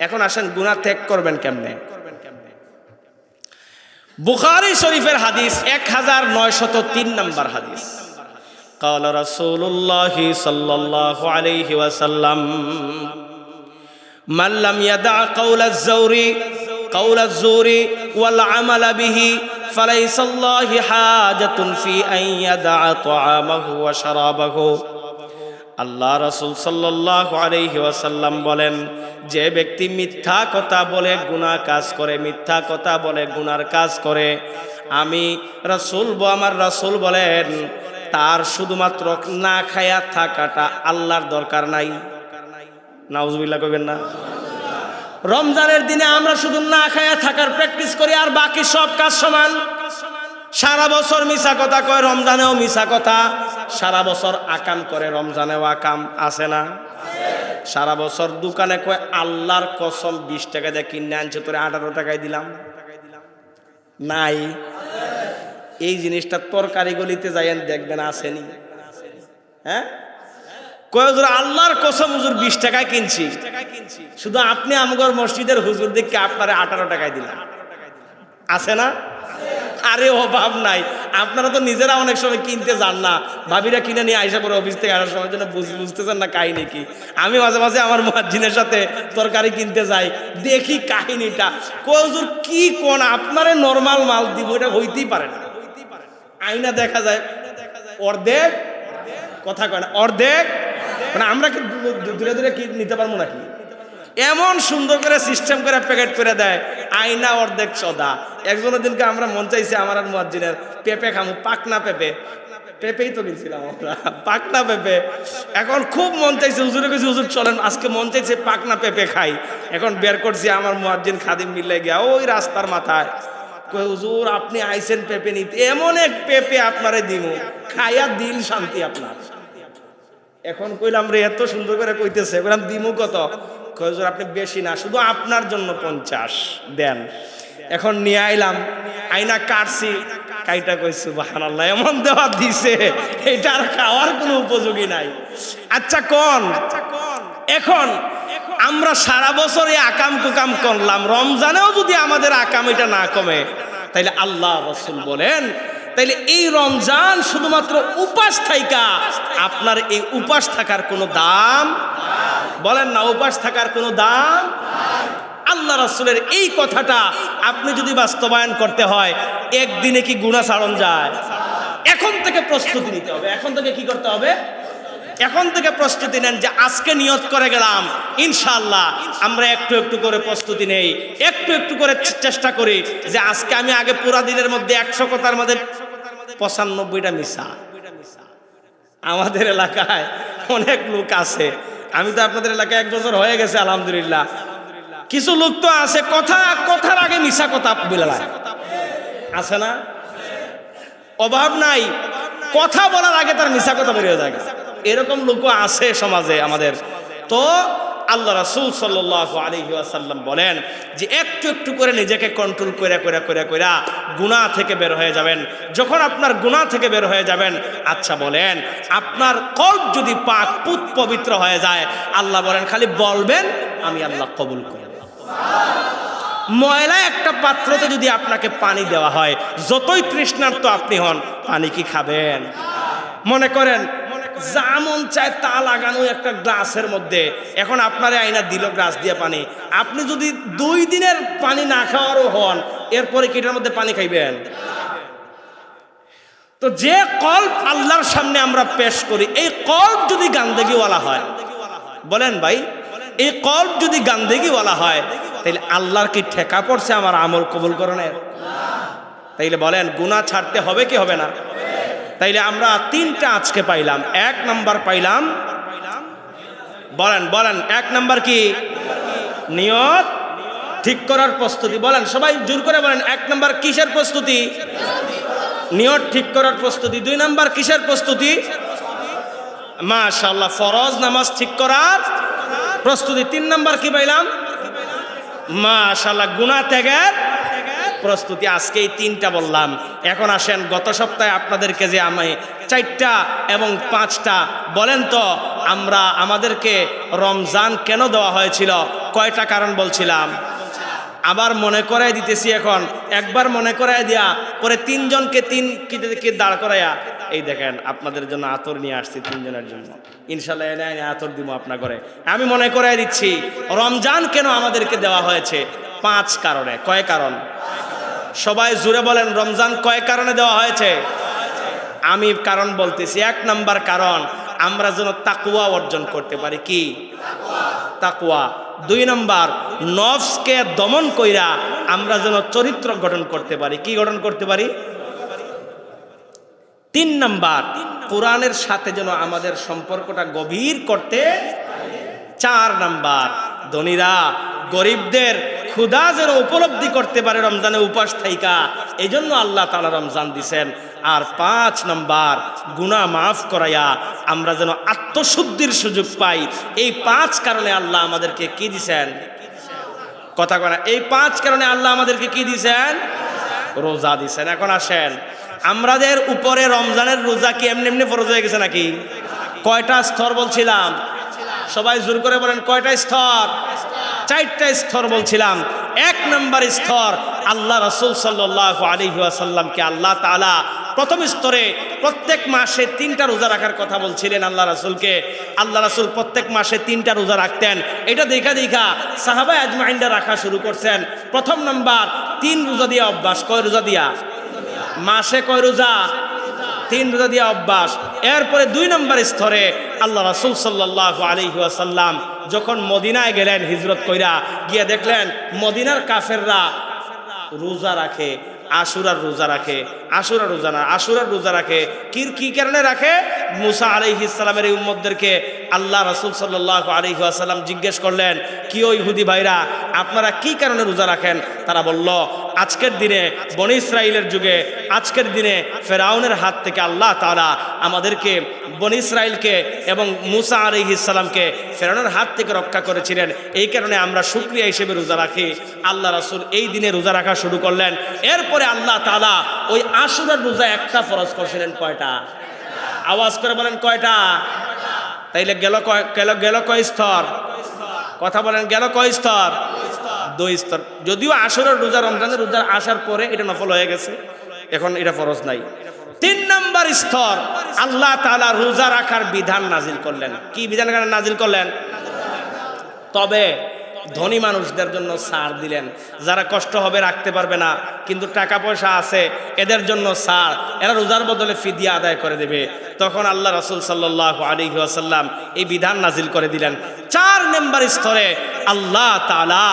এখন আসেন গুনাহ ত্যাগ করবেন কেমনে? বুখারী শরীফের হাদিস 1903 নাম্বার হাদিস। قال رسول الله صلى الله عليه وسلم من لم يدع قول الزور والعمل به فليس الله حاجة في أن يدع طعامه وشرابه। আল্লাহ রাসূল সাল্লাল্লাহু আলাইহি ওয়াসাল্লাম বলেন, যে ব্যক্তি মিথ্যা কথা বলে গুনাহ কাজ করে, মিথ্যা কথা বলে গুনার কাজ করে, আমি রাসূল আমার রাসূল বলেন তার শুধুমাত্র না খায়া থাকাটা আল্লাহর দরকার নাই। নাউজুবিল্লাহ কইবেন না? রমজানের দিনে আমরা শুধু না খায়া থাকার প্র্যাকটিস করি আর বাকি সব কাজ সমান। সারা বছর মিছা কথা কয়, রমজানেও মিছা কথা। সারা বছর আকাম করে, রমজানেও আকাম, আছে না? সারা বছর দোকানে কয় আল্লাহর কসম 20 টাকা দিয়ে কিনে আনছে, তোরে 18 টাকায় দিলাম। নাই? এই জিনিসটা তরকারি গলিতে যাইয়েন দেখবেন আসেনি। হ্যাঁ, কয় হুজুর আল্লাহর কসম হুজুর 20 টাকায় কিনছি, শুধু আপনি আমগর মসজিদের হুজুর দেখে আপনারা 18 টাকায় দিলাম। আছে না? আরে অভাব নাই। আপনারা তো নিজেরা অনেক সময় কিনতে যান না, ভাবিরা কিনে নিয়ে আইসা পরে অফিস থেকে আসার সময় জন্য বুঝতেছেন না কাহিনী কি। আমি মাঝে মাঝে আমার মুয়াজ্জিনের সাথে তরকারি কিনতে যাই, দেখি কাহিনীটা। কয় হুজুর কি কোন আপনারে নরমাল মাল দিব, এটা হইতেই পারে না। আইনা দেখা যায় অর্ধেক, কথা কয় না অর্ধেক, মানে আমরা কি দূরে দূরে কি নিতে পারবো নাকি? এমন সুন্দর করে সিস্টেম করে প্যাকেট করে দেয়, আইনা অর্ধেক সদা। একজনের দিনকে আমরা মন চাইছে আমার আর মুয়াজ্জিনের পেঁপে খামু, পাকনা পেঁপে, পেঁপেই তো কিনছিলাম আমরা, পাকনা পেঁপে। এখন খুব মন চাইছে, হুজুরে কাছে হুজুর চলেন আজকে মন চাইছে পাকনা পেঁপে খাই। এখন বের করছি আমার মুয়াজ্জিন খাদিম মিলে গিয়া ওই রাস্তার মাথায়, কই হুজুর আপনি আইছেন পেঁপে নিতে, এমন এক পেঁপে আপনারে দিমু, খাইয়া দিল শান্তি আপনার। এখন কইলাম রে এত সুন্দর করে কইতেছে, বললাম দিমু কত? কই হুজুর আপনি বেশি না, শুধু আপনার জন্য 50 দেন। এখন নিয়ে আইলাম, আইনা কাটছি, কাইটা কই সুবহানাল্লাহ, এমন দেওয়া দিছে এটা আর খাওয়ার কোনো উপযোগী নাই। আচ্ছা কোন, এখন আমরা সারা বছর এই আকাম কুকাম করলাম, রমজানেও যদি আমাদের আকাম এটা না কমে, তাইলে আল্লাহ রাসূল বলেন তাইলে এই রমজান শুধুমাত্র উপাস থাইকা আপনার এই উপাস থাকার কোনো দাম, বলেন না উপাস থাকার কোনো দাম। আল্লাহ রাসূলের এই কথাটা আপনি যদি বাস্তবায়ন করতে হয়, একদিনে কি গুনাহ ছাড়ন যায়? এখন থেকে প্রস্তুতি নিতে হবে। এখন থেকে কি করতে হবে? এখন থেকে প্রস্তুতি নেন যে আজকে নিয়ত করে গেলাম ইনশাআল্লাহ আমরা একটু একটু করে প্রস্তুতি নেই, একটু একটু করে চেষ্টা করি যে আজকে আমি আগে পুরা দিনের মধ্যে 100 কথার মধ্যে 95টা মিছা। আমাদের এলাকায় অনেক লোক আছে, আমি তো আপনাদের এলাকায় 1 বছর হয়ে গেছে আলহামদুলিল্লাহ, কিছু লোক তো আছে কথার আগে মিছা কথা বলে আছে না? অভাব নাই, কথা বলার আগে তার মিছা কথা বেরিয়ে যায়, এরকম লোকও আছে সমাজে আমাদের। তো আল্লাহ রাসূল সাল্লাল্লাহু আলাইহি ওয়াসাল্লাম বলেন যে একটু একটু করে নিজেকে কন্ট্রোল করে গুনাহ থেকে বের হয়ে যাবেন। যখন আপনার গুনাহ থেকে বের হয়ে যাবেন, আচ্ছা বলেন আপনার কলব যদি পাক পবিত্র হয়ে যায়, আল্লাহ বলেন খালি বলবেন আমি আল্লাহ কবুল করি। ময়লা একটা পাত্রতে যদি আপনাকে পানি দেওয়া হয়, যতই তৃষ্ণার্ত আপনি হন, পানি কি খাবেন? মনে করেন যা মন চায় তা লাগানো একটা গ্লাসের মধ্যে, এখন আপনারে আইনা দিল গ্লাস দিয়ে পানি, আপনি যদি 2 দিনের পানি না খাওয়ারও হন, এরপরে কি এটার মধ্যে পানি খাইবেন? তো যে কলব আল্লাহর সামনে আমরা পেশ করি, এই কলব যদি গান্দেগিওয়ালা হয়, বলেন ভাই এই কলব যদি গান্দেগিওয়ালা হয়, তাইলে আল্লাহর কি ঠেকা পড়ছে আমার আমল কবুল করণের? তাইলে বলেন গুনাহ ছাড়তে হবে কি হবে না? তাইলে আমরা 3টা আজকে পাইলাম। 1 নাম্বার পাইলাম, বলেন 1 নাম্বার কি? নিয়ত ঠিক করার প্রস্তুতি। বলেন সবাই জোর করে বলেন 1 নাম্বার কিসের প্রস্তুতি? নিয়ত ঠিক করার প্রস্তুতি। 2 নাম্বার কিসের প্রস্তুতি? মাশাআল্লাহ ফরজ নামাজ ঠিক করার প্রস্তুতি। 3 নাম্বার কি পাইলাম? মাশাআল্লাহ গুনাহ ত্যাগের প্রস্তুতি। আজকে এই 3টা বললাম। এখন আসেন গত সপ্তাহে আপনাদেরকে যে আমি 4টা এবং 5টা বলেন তো, আমাদেরকে রমজান কেন দেওয়া হয়েছিল? কয়টা কারণ বলছিলাম? আবার মনে করাই দিতেছি। এখন একবার মনে করাই দিয়া পরে 3 জনকে 3 দাঁড় করাইয়া, এই দেখেন আপনাদের জন্য আতর নিয়ে আসছি 3 জনের জন্য, ইনশাল্লাহ এনে আতর দিব আপনার ঘরে। আমি মনে করাই দিচ্ছি রমজান কেন আমাদেরকে দেওয়া হয়েছে। 5 কারণে। কয় কারণ? সবাই জুড়ে বলেন রমজান কয় কারণে দেওয়া হয়েছে? আমি কারণ বলতেছি। 1 নাম্বার কারণ আমরা যেন তাকওয়া অর্জন করতে পারি। কি? তাকওয়া। 2 নাম্বার নফসকে দমন কইরা আমরা যেন চরিত্র গঠন করতে পারি। কি গঠন করতে পারি? 3 নাম্বার কোরআনের সাথে যেন আমাদের সম্পর্কটা গভীর করতে। 4 নাম্বার ধনীরা গরিবদের ক্ষুধা যেন উপলব্ধি করতে পারে রমজানে উপাস থাইকা, এই জন্য আল্লাহ তাআলা রমজান দিছেন। আর 5 নাম্বার গুনাহ মাফ করাইয়া আমরা যেন আত্মশুদ্ধির সুযোগ পাই। এই 5 কারণে আল্লাহ আমাদেরকে কি দিছেন? কথা কয় না। এই 5 কারণে আল্লাহ আমাদেরকে কি দিছেন? রোজা দিছেন। এখন আসেন, আমাদের উপরে রমজানের রোজা কি এমনি এমনি ফরজ হয়ে গেছে নাকি? কয়টা স্তর বলছিলাম? সবাই জোর করে বলেন, কয়টা স্তর? 4টা স্তর বলছিলাম। 1 নম্বর স্তর, আল্লাহ রাসূল সাল্লাল্লাহু আলাইহি ওয়াসাল্লামকে আল্লাহ তাআলা প্রথম স্তরে প্রত্যেক মাসে 3টা রোজা রাখার কথা বলছিলেন আল্লাহ রাসূলকে। আল্লাহ রাসূল প্রত্যেক মাসে 3টা রোজা রাখতেন। এটা দেখা দেখা সাহাবা আজমাইনরা রাখা শুরু করছেন। প্রথম নাম্বার 3 রোজা দিয়া অভ্যাস। কয় রোজা দিয়া? মাসে কয় রোজা? 3 রোজা দিয়া অভ্যাস। এরপরে 2 নম্বর স্তরে আল্লাহ রাসূল সাল্লাল্লাহু আলাইহি ওয়াসাল্লাম যখন মদিনায় গেলেন হিজরত কইরা, গিয়ে দেখলেন মদিনার কাফেররা রোজা রাখে, আশুরার রোজা রাখে। আশুরার রোজা না, আশুরার রোজা রাখে। কি কারণে রাখে? মুসা আলাইহিস সালামের এই উম্মতদেরকে আল্লাহ রাসূল সাল্লাল্লাহু আলাইহি ওয়াসাল্লাম জিজ্ঞেস করলেন, কি ও ইহুদি ভাইরা, আপনারা কি কারণে রোজা রাখেন? তারা বলল, আজকের দিনে বনি ইসরাইলের যুগে, আজকের দিনে ফেরাউনের হাত থেকে আল্লাহ তাআলা আমাদেরকে, বনি ইসরাইলকে এবং মুসা আলাইহিস সালামকে ফেরাউনের হাত থেকে রক্ষা করেছিলেন, এই কারণে আমরা শুকরিয়া হিসেবে রোজা রাখি। আল্লাহ রাসূল এই দিনে রোজা রাখা শুরু করলেন। এরপরে আল্লাহ তাআলা ওই আশুরার রোজা একটা ফরজ করছিলেন। কয়টা? আওয়াজ করে বলেন, কয়টা? তাইলে গেল কয় স্তর? কথা বলেন, গেল কয় স্তর? 2 স্তর। যদিও আশুরার রোজা রমজানের রোজা আসার পরে এটা নফল হয়ে গেছে, এখন এটা ফরজ নাই। 3 নম্বর স্তর, আল্লাহ তাআলা রোজা রাখার বিধান নাজিল করলেন। কি বিধান নাজিল করলেন? তবে ধনী মানুষদের জন্য ছাড় দিলেন। যারা কষ্ট হবে, রাখতে পারবে না, কিন্তু টাকা পয়সা আছে, এদের জন্য ছাড়, এরা রোজার বদলে ফিদিয়া আদায় করে দেবে। তখন আল্লাহ রাসূল সাল্লাল্লাহু আলাইহি ওয়াসাল্লাম এই বিধান নাজিল করে দিলেন। 4 নম্বর স্তরে আল্লাহ তাআলা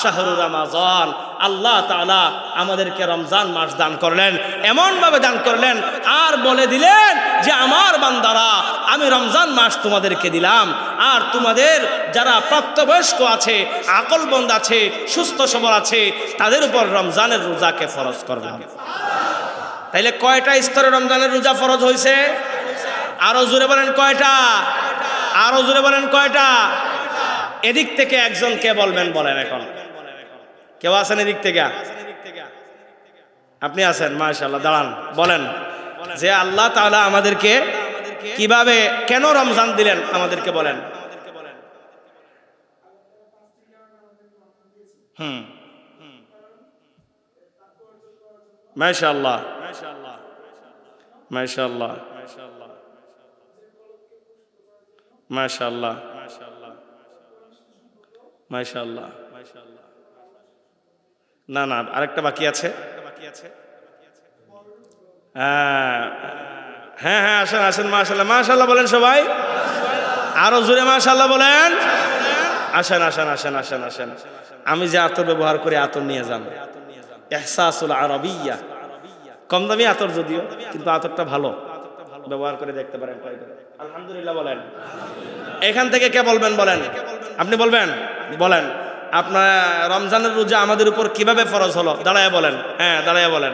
শাহরুর রমাজান, আল্লাহ তাআলা আমাদেরকে রমজান মাস দান করলেন। এমনভাবে দান করলেন আর বলে দিলেন যে, আমার বান্দারা, আমি রমজান মাস তোমাদেরকে দিলাম, আর তোমাদের যারা প্রাপ্তবয়স্ক আছে, আকলমন্দ আছে, সুস্থ সবল আছে, তাদের উপর রমজানের রোজাকে ফরজ করলাম। তাইলে কয়টা স্তরে রমজানের রোজা ফরজ হয়েছে? আরো জোরে বলেন, কয়টা? আরো জোরে বলেন, কয়টা? এদিক থেকে একজন কে বলবেন? বলেন, এখন কেউ আছেন এদিক থেকে? আপনি আছেন, মাশাআল্লাহ, দাঁড়ান, বলেন যে আল্লাহ তাআলা আমাদেরকে কিভাবে, কেন রমজান দিলেন আমাদেরকে বলেন। মাশাআল্লাহ, মাশাআল্লাহ, মাশাআল্লাহ, মাশাআল্লাহ। না না, আরেকটা বাকি আছে। হ্যাঁ হ্যাঁ, আসেন আসেন, মাশাআল্লাহ, মাশাআল্লাহ বলেন সবাই, আরো জোরে মাশাআল্লাহ বলেন। আসেন আসেন আসেন আসেন আসেন, আমি যে আতর ব্যবহার করি, আতর নিয়ে যান। ইহসাসুল আরাবিয়া, কম দামি আতর যদিও, কিন্তু আতরটা ভালো, ব্যবহার করে দেখতে পারেন। আলহামদুলিল্লাহ বলেন। এখান থেকে কে বলবেন? বলেন, আপনি বলবেন, বলেন আপনার রমজানের রোজা আমাদের উপর কিভাবে ফরজ হলো? দাঁড়ায় বলেন। হ্যাঁ, দাঁড়ায় বলেন।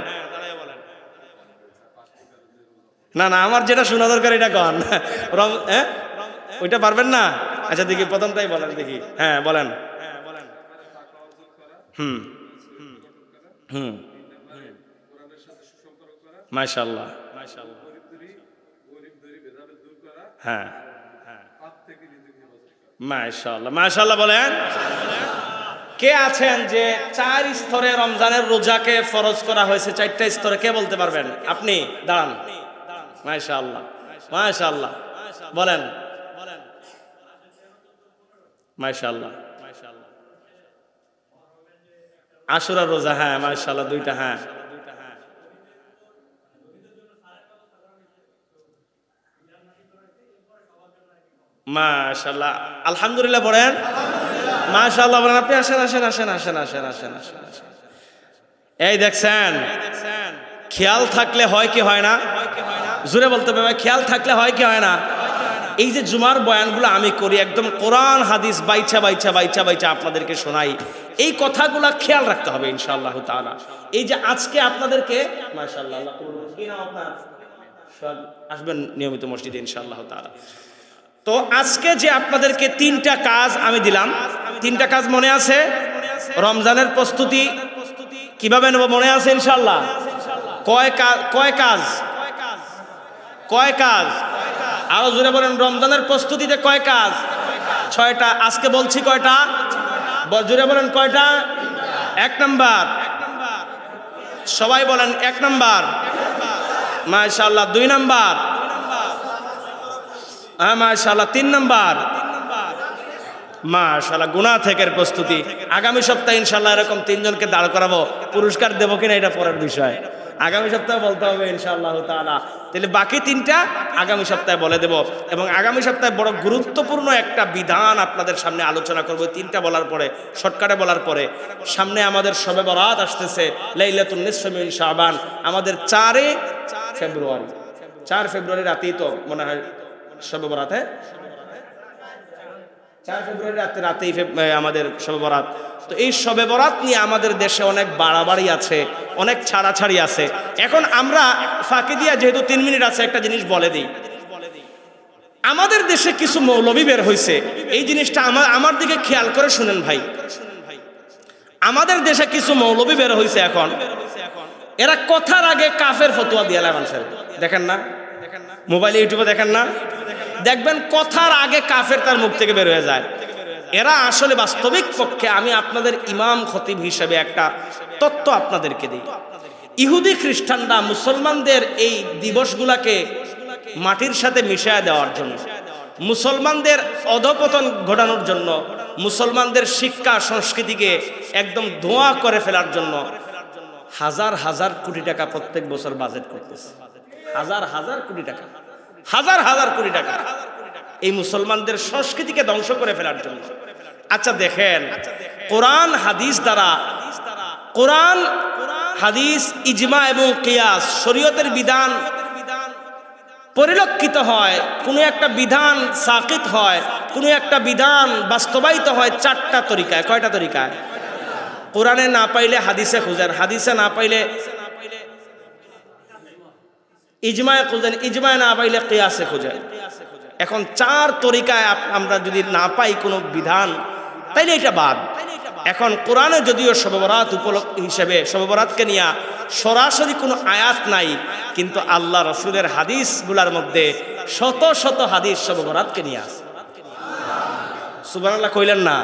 না না, আমার যেটা শোনা দরকার এটা কন। ওইটা পারবেন না? আচ্ছা দেখি, প্রথমটাই বলেন দেখি। হ্যাঁ বলেন। হুম হুম, মাশাআল্লাহ, হ্যাঁ মাশাআল্লাহ, মাশাআল্লাহ বলেন। কে আছেন যে 4 স্তরে রমজানের রোজাকে ফরজ করা হয়েছে? 4টা স্তরে কে বলতে পারবেন? আপনি দাঁড়ান। মাশাআল্লাহ, মাশাআল্লাহ বলেন। মাশাআল্লাহ, আশুরার রোজা, হ্যাঁ মাশাআল্লাহ, 2টা, হ্যাঁ। মাশাআল্লাহ, আলহামদুলিল্লাহ বলেন। মাশাআল্লাহ বলেন। আপনি আসেন আসেন আসেন আসেন আসেন আসেন আসেন। এই দেখছেন, খেয়াল থাকলে হয় কি হয় না? জোরে বলতে হবে, খেয়াল থাকলে হয় কি হয় না? এই যে জুমার বয়ানগুলো আমি করি, একদম কোরআন হাদিস বাইচা বাইচা বাইচা বাইচা আপনাদেরকে শোনাই, এই কথাগুলো খেয়াল রাখতে হবে ইনশাআল্লাহ তাআলা। এই যে আজকে আপনাদেরকে, মাশাআল্লাহ, আল্লাহ কবুল করুন। কি নাম আপনার? আসবেন নিয়মিত মসজিদে ইনশাআল্লাহ তাআলা। তো আজকে যে আপনাদেরকে 3টা কাজ আমি দিলাম, 3টা কাজ মনে আছে? রমজানের প্রস্তুতি কিভাবে নেব মনে আছে ইনশাআল্লাহ? কয় কাজ? কয় কাজ? আরো জোরে বলেন, রমজানের প্রস্তুতিতে কয় কাজ? 6টা। আজকে বলছি কয়টা? জোরে বলেন কয়টা? 1 নাম্বার। সবাই বলেন 1 নাম্বার। মাশাআল্লাহ। 2 নাম্বার। হ্যাঁ মাশাআল্লাহ। 3 নাম্বার। মাশাআল্লাহ। গুনাহ থেকে প্রস্তুতি। আগামী সপ্তাহে ইনশাআল্লাহ এরকম 3 জনকে দাঁড় করাবো। পুরস্কার দেবো কিনা এটা পরের বিষয়, আগামী সপ্তাহে বলতে হবে ইনশাআল্লাহ তাআলা। তাহলে বাকি 3টা আগামী সপ্তাহে বলে দেব। এবং আগামী সপ্তাহে বড় গুরুত্বপূর্ণ একটা বিধান আপনাদের সামনে আলোচনা করব। 3টা বলার পরে, শর্টকাটে বলার পরে, সামনে আমাদের শবে বরাত আসতেছে, লাইলাতুন নিসফি মিন শাবান। আমাদের 4 ফেব্রুয়ারি রাতেই তো মনে হয় শবে বরাত। 4 ফেব্রুয়ারি রাতেই আমাদের শবে বরাত। তো এই শবে বরাত নিয়ে আমাদের দেশে অনেক বাড়াবাড়ি আছে, অনেক ছাড়াছাড়ি আছে। এখন আমরা ফাঁকি দিয়া, যেহেতু 3 মিনিট আছে, একটা জিনিস বলে দিই। আমাদের দেশে কিছু মৌলবী বের হয়েছে, এই জিনিসটা আমার দিকে খেয়াল করে শুনেন ভাই। আমাদের দেশে কিছু মৌলবী বের হয়েছে এখন, এরা কথার আগে কাফের ফতোয়া দিয়ে মানুষের, দেখেন না? মোবাইলে ইউটিউবে দেখেন না? দেখবেন কথার আগে কাফের তার মুখ থেকে বের হয়ে যায়। এরা আসলে বাস্তবিক পক্ষে, আমি আপনাদের ইমাম খতিব হিসেবে একটা তত্ত্ব আপনাদেরকে দিই। ইহুদি খ্রিস্টানরা মুসলমানদের এই দিবসগুলাকে মাটির সাথে মিশিয়ে দেওয়ার জন্য, মুসলমানদের অধপতন ঘটানোর জন্য, মুসলমানদের শিক্ষা সংস্কৃতিকে একদম ধোঁয়া করে ফেলার জন্য হাজার হাজার কোটি টাকা প্রত্যেক বছর বাজেট করতেছে। হাজার হাজার কোটি টাকা, হাজার হাজার কোটি টাকা এই মুসলমানদের সংস্কৃতিকে ধ্বংস করে ফেলার জন্য। আচ্ছা দেখেন, কোরআন হাদিস দ্বারা, কোরআন হাদিস, ইজমা এবং কিয়াস, শরীয়তের বিধান পরিলক্ষিত হয়, কোনো একটা বিধান সাকিত হয়, কোনো একটা বিধান বাস্তবায়িত হয় 4টা তরিকায়। কয়টা তরিকায়? কোরআনে না পাইলে হাদিসে খুঁজেন, হাদিসে না পাইলে ইজমায়ে খুঁজেন, ইজমায়ে না পাইলে কিয়াসে খুঁজেন। এখন 4 তরিকায় আমরা যদি না পাই কোনো বিধান, তাইলে এটা বাদ। এখন কোরআনে যদিও শবে বরাত উপলক্ষ হিসেবে শবে বরাতকে নিয়ে সরাসরি কোনো আয়াত নাই, কিন্তু আল্লাহ রসুলের হাদিসগুলোর মধ্যে শত শত হাদিস শবে বরাতকে নিয়ে আছে। সুবহানাল্লাহ কইলেন না?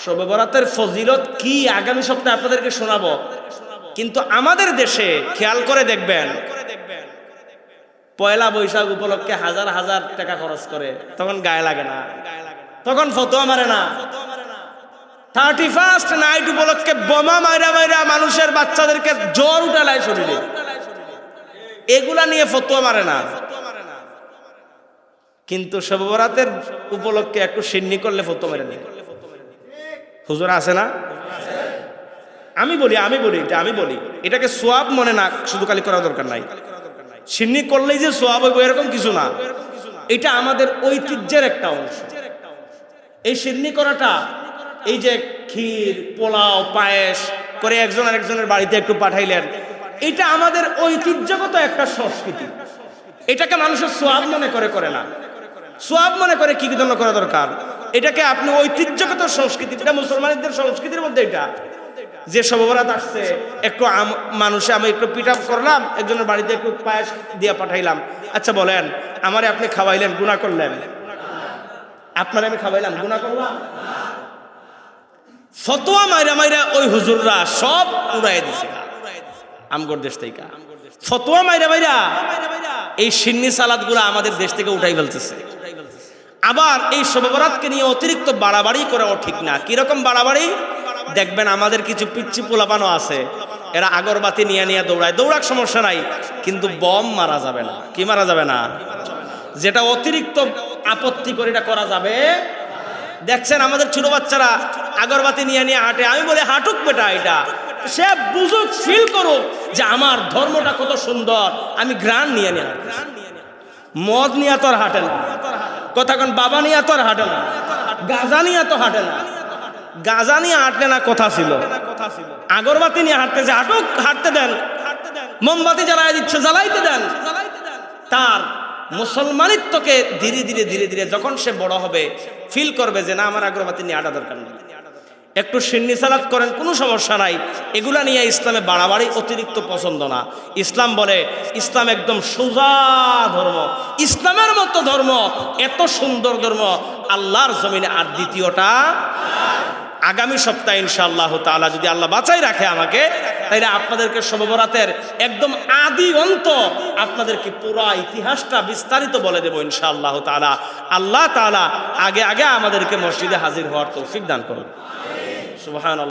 শবে বরাতের ফজিলত কি আগামী সপ্তাহে আপনাদেরকে শোনাবো। কিন্তু আমাদের দেশে খেয়াল করে দেখবেন, পয়লা বৈশাখ উপলক্ষে হাজার হাজার টাকা খরচ করে, তখন গায়ে লাগে না, তখন ফতোয়া মারে না। 31st নাইট উপলক্ষে বোমা মাইরা মাইরা মানুষের বাচ্চাদেরকে জ্বর উঠালায় শরীরে, এগুলা নিয়ে ফতোয়া মারে না। কিন্তু শবে বরাতের উপলক্ষে একটু সিন্নি করলে ফতোয়া মারে না। হুজুর আছে না? আমি বলি এটাকে সোয়াব মনে না, শুধু খালি করা দরকার নাই। সিন্নি করলেই যে সোয়াব হইব এরকম কিছু না, এটা আমাদের ঐতিহ্যের একটা অংশ। এই সিন্নি করাটা, এই যে ক্ষীর, পোলাও, পায়েস করে একজন আরেকজনের বাড়িতে একটু পাঠাইলেন, এটা আমাদের ঐতিহ্যগত একটা সংস্কৃতি। এটাকে মানুষের সোয়াব মনে করে না। সোয়াব মনে করে কি জন্য করা দরকার? এটাকে আপনি ঐতিহ্যগত সংস্কৃতি, এটা মুসলমানদের সংস্কৃতির মধ্যে, এটা যে শবে বরাত আসছে, একটু মানুষে আমি একটু পিঠা করলাম, একজনের বাড়িতে একটু পায়েস দিয়ে পাঠাইলাম। আচ্ছা বলেন, আমারে আপনি খাওয়াইলেন, গুনাহ করলেন? আপনারে আমি খাওয়াইলাম, গুনাহ করলাম? ফতোয়া মাইরা মাইরা ওই হুজুররা সব উড়াই দিছে আমগর দেশ থেকে। ফতোয়া মাইরা মাইরা এই সিন্নি সালাদগুলো আমাদের দেশ থেকে উঠাই ফেলতেছে। আবার এই শবে বরাতকে নিয়ে অতিরিক্ত বাড়াবাড়ি করাও ঠিক না। কিরকম বাড়াবাড়ি? দেখবেন আমাদের কিছু পিচ্ছি পোলাপানো আছে, এরা আগরবাতি নিয়ে দৌড়ায়। দৌড়াক সমস্যা নাই, কিন্তু বম মারা যাবে না। কি মারা যাবে না? যেটা অতিরিক্ত আপত্তি করে এটা করা যাবে। দেখছেন আমাদের ছোট বাচ্চারা আগরবাতি নিয়ে হাঁটে। আমি বলি হাঁটুক বেটা, এটা সে বুঝুক, ফিল করুক যে আমার ধর্মটা কত সুন্দর। আমি গ্রান নিয়ে মদ নিয়ে তো আর হাঁটে না, কথা কোন বাবা নিয়ে তো আর হাঁটে না, গাঁজা নিয়ে তো হাঁটে না। গাঁজা নিয়ে হাঁটলে না কথা ছিল, আগরবাতি নিয়ে হাঁটতেছে, হাঁটুক, হাঁটতে দেন। মোমবাতি জ্বালাই দিচ্ছে, জ্বালাইতে দেন। তার মুসলমানিত্বকে ধীরে ধীরে যখন সে বড় হবে, ফিল করবে যে না, আমার আগরবাতি নিয়ে হাঁটা দরকার নেই। একটু সিন্নি সালাত করেন, কোনো সমস্যা নাই। এগুলা নিয়ে ইসলামে বাড়াবাড়ি অতিরিক্ত পছন্দ না। ইসলাম বলে, ইসলাম একদম সোজা ধর্ম। ইসলামের মতো ধর্ম, এত সুন্দর ধর্ম আল্লাহর জমিনে আর দ্বিতীয়টা। আগামী সপ্তাহে ইনশাআল্লাহ তাআলা যদি আল্লাহ বাঁচাই রাখে আমাকে, তাইলে আপনাদেরকে শবে বরাতের একদম আদি অন্ত আপনাদেরকে পুরো ইতিহাসটা বিস্তারিত বলে দেব ইনশাআল্লাহ তাআলা। আল্লাহ তাআলা আগে আগে আমাদেরকে মসজিদে হাজির হওয়ার তৌফিক দান করুন। সুবহানাল্লাহ।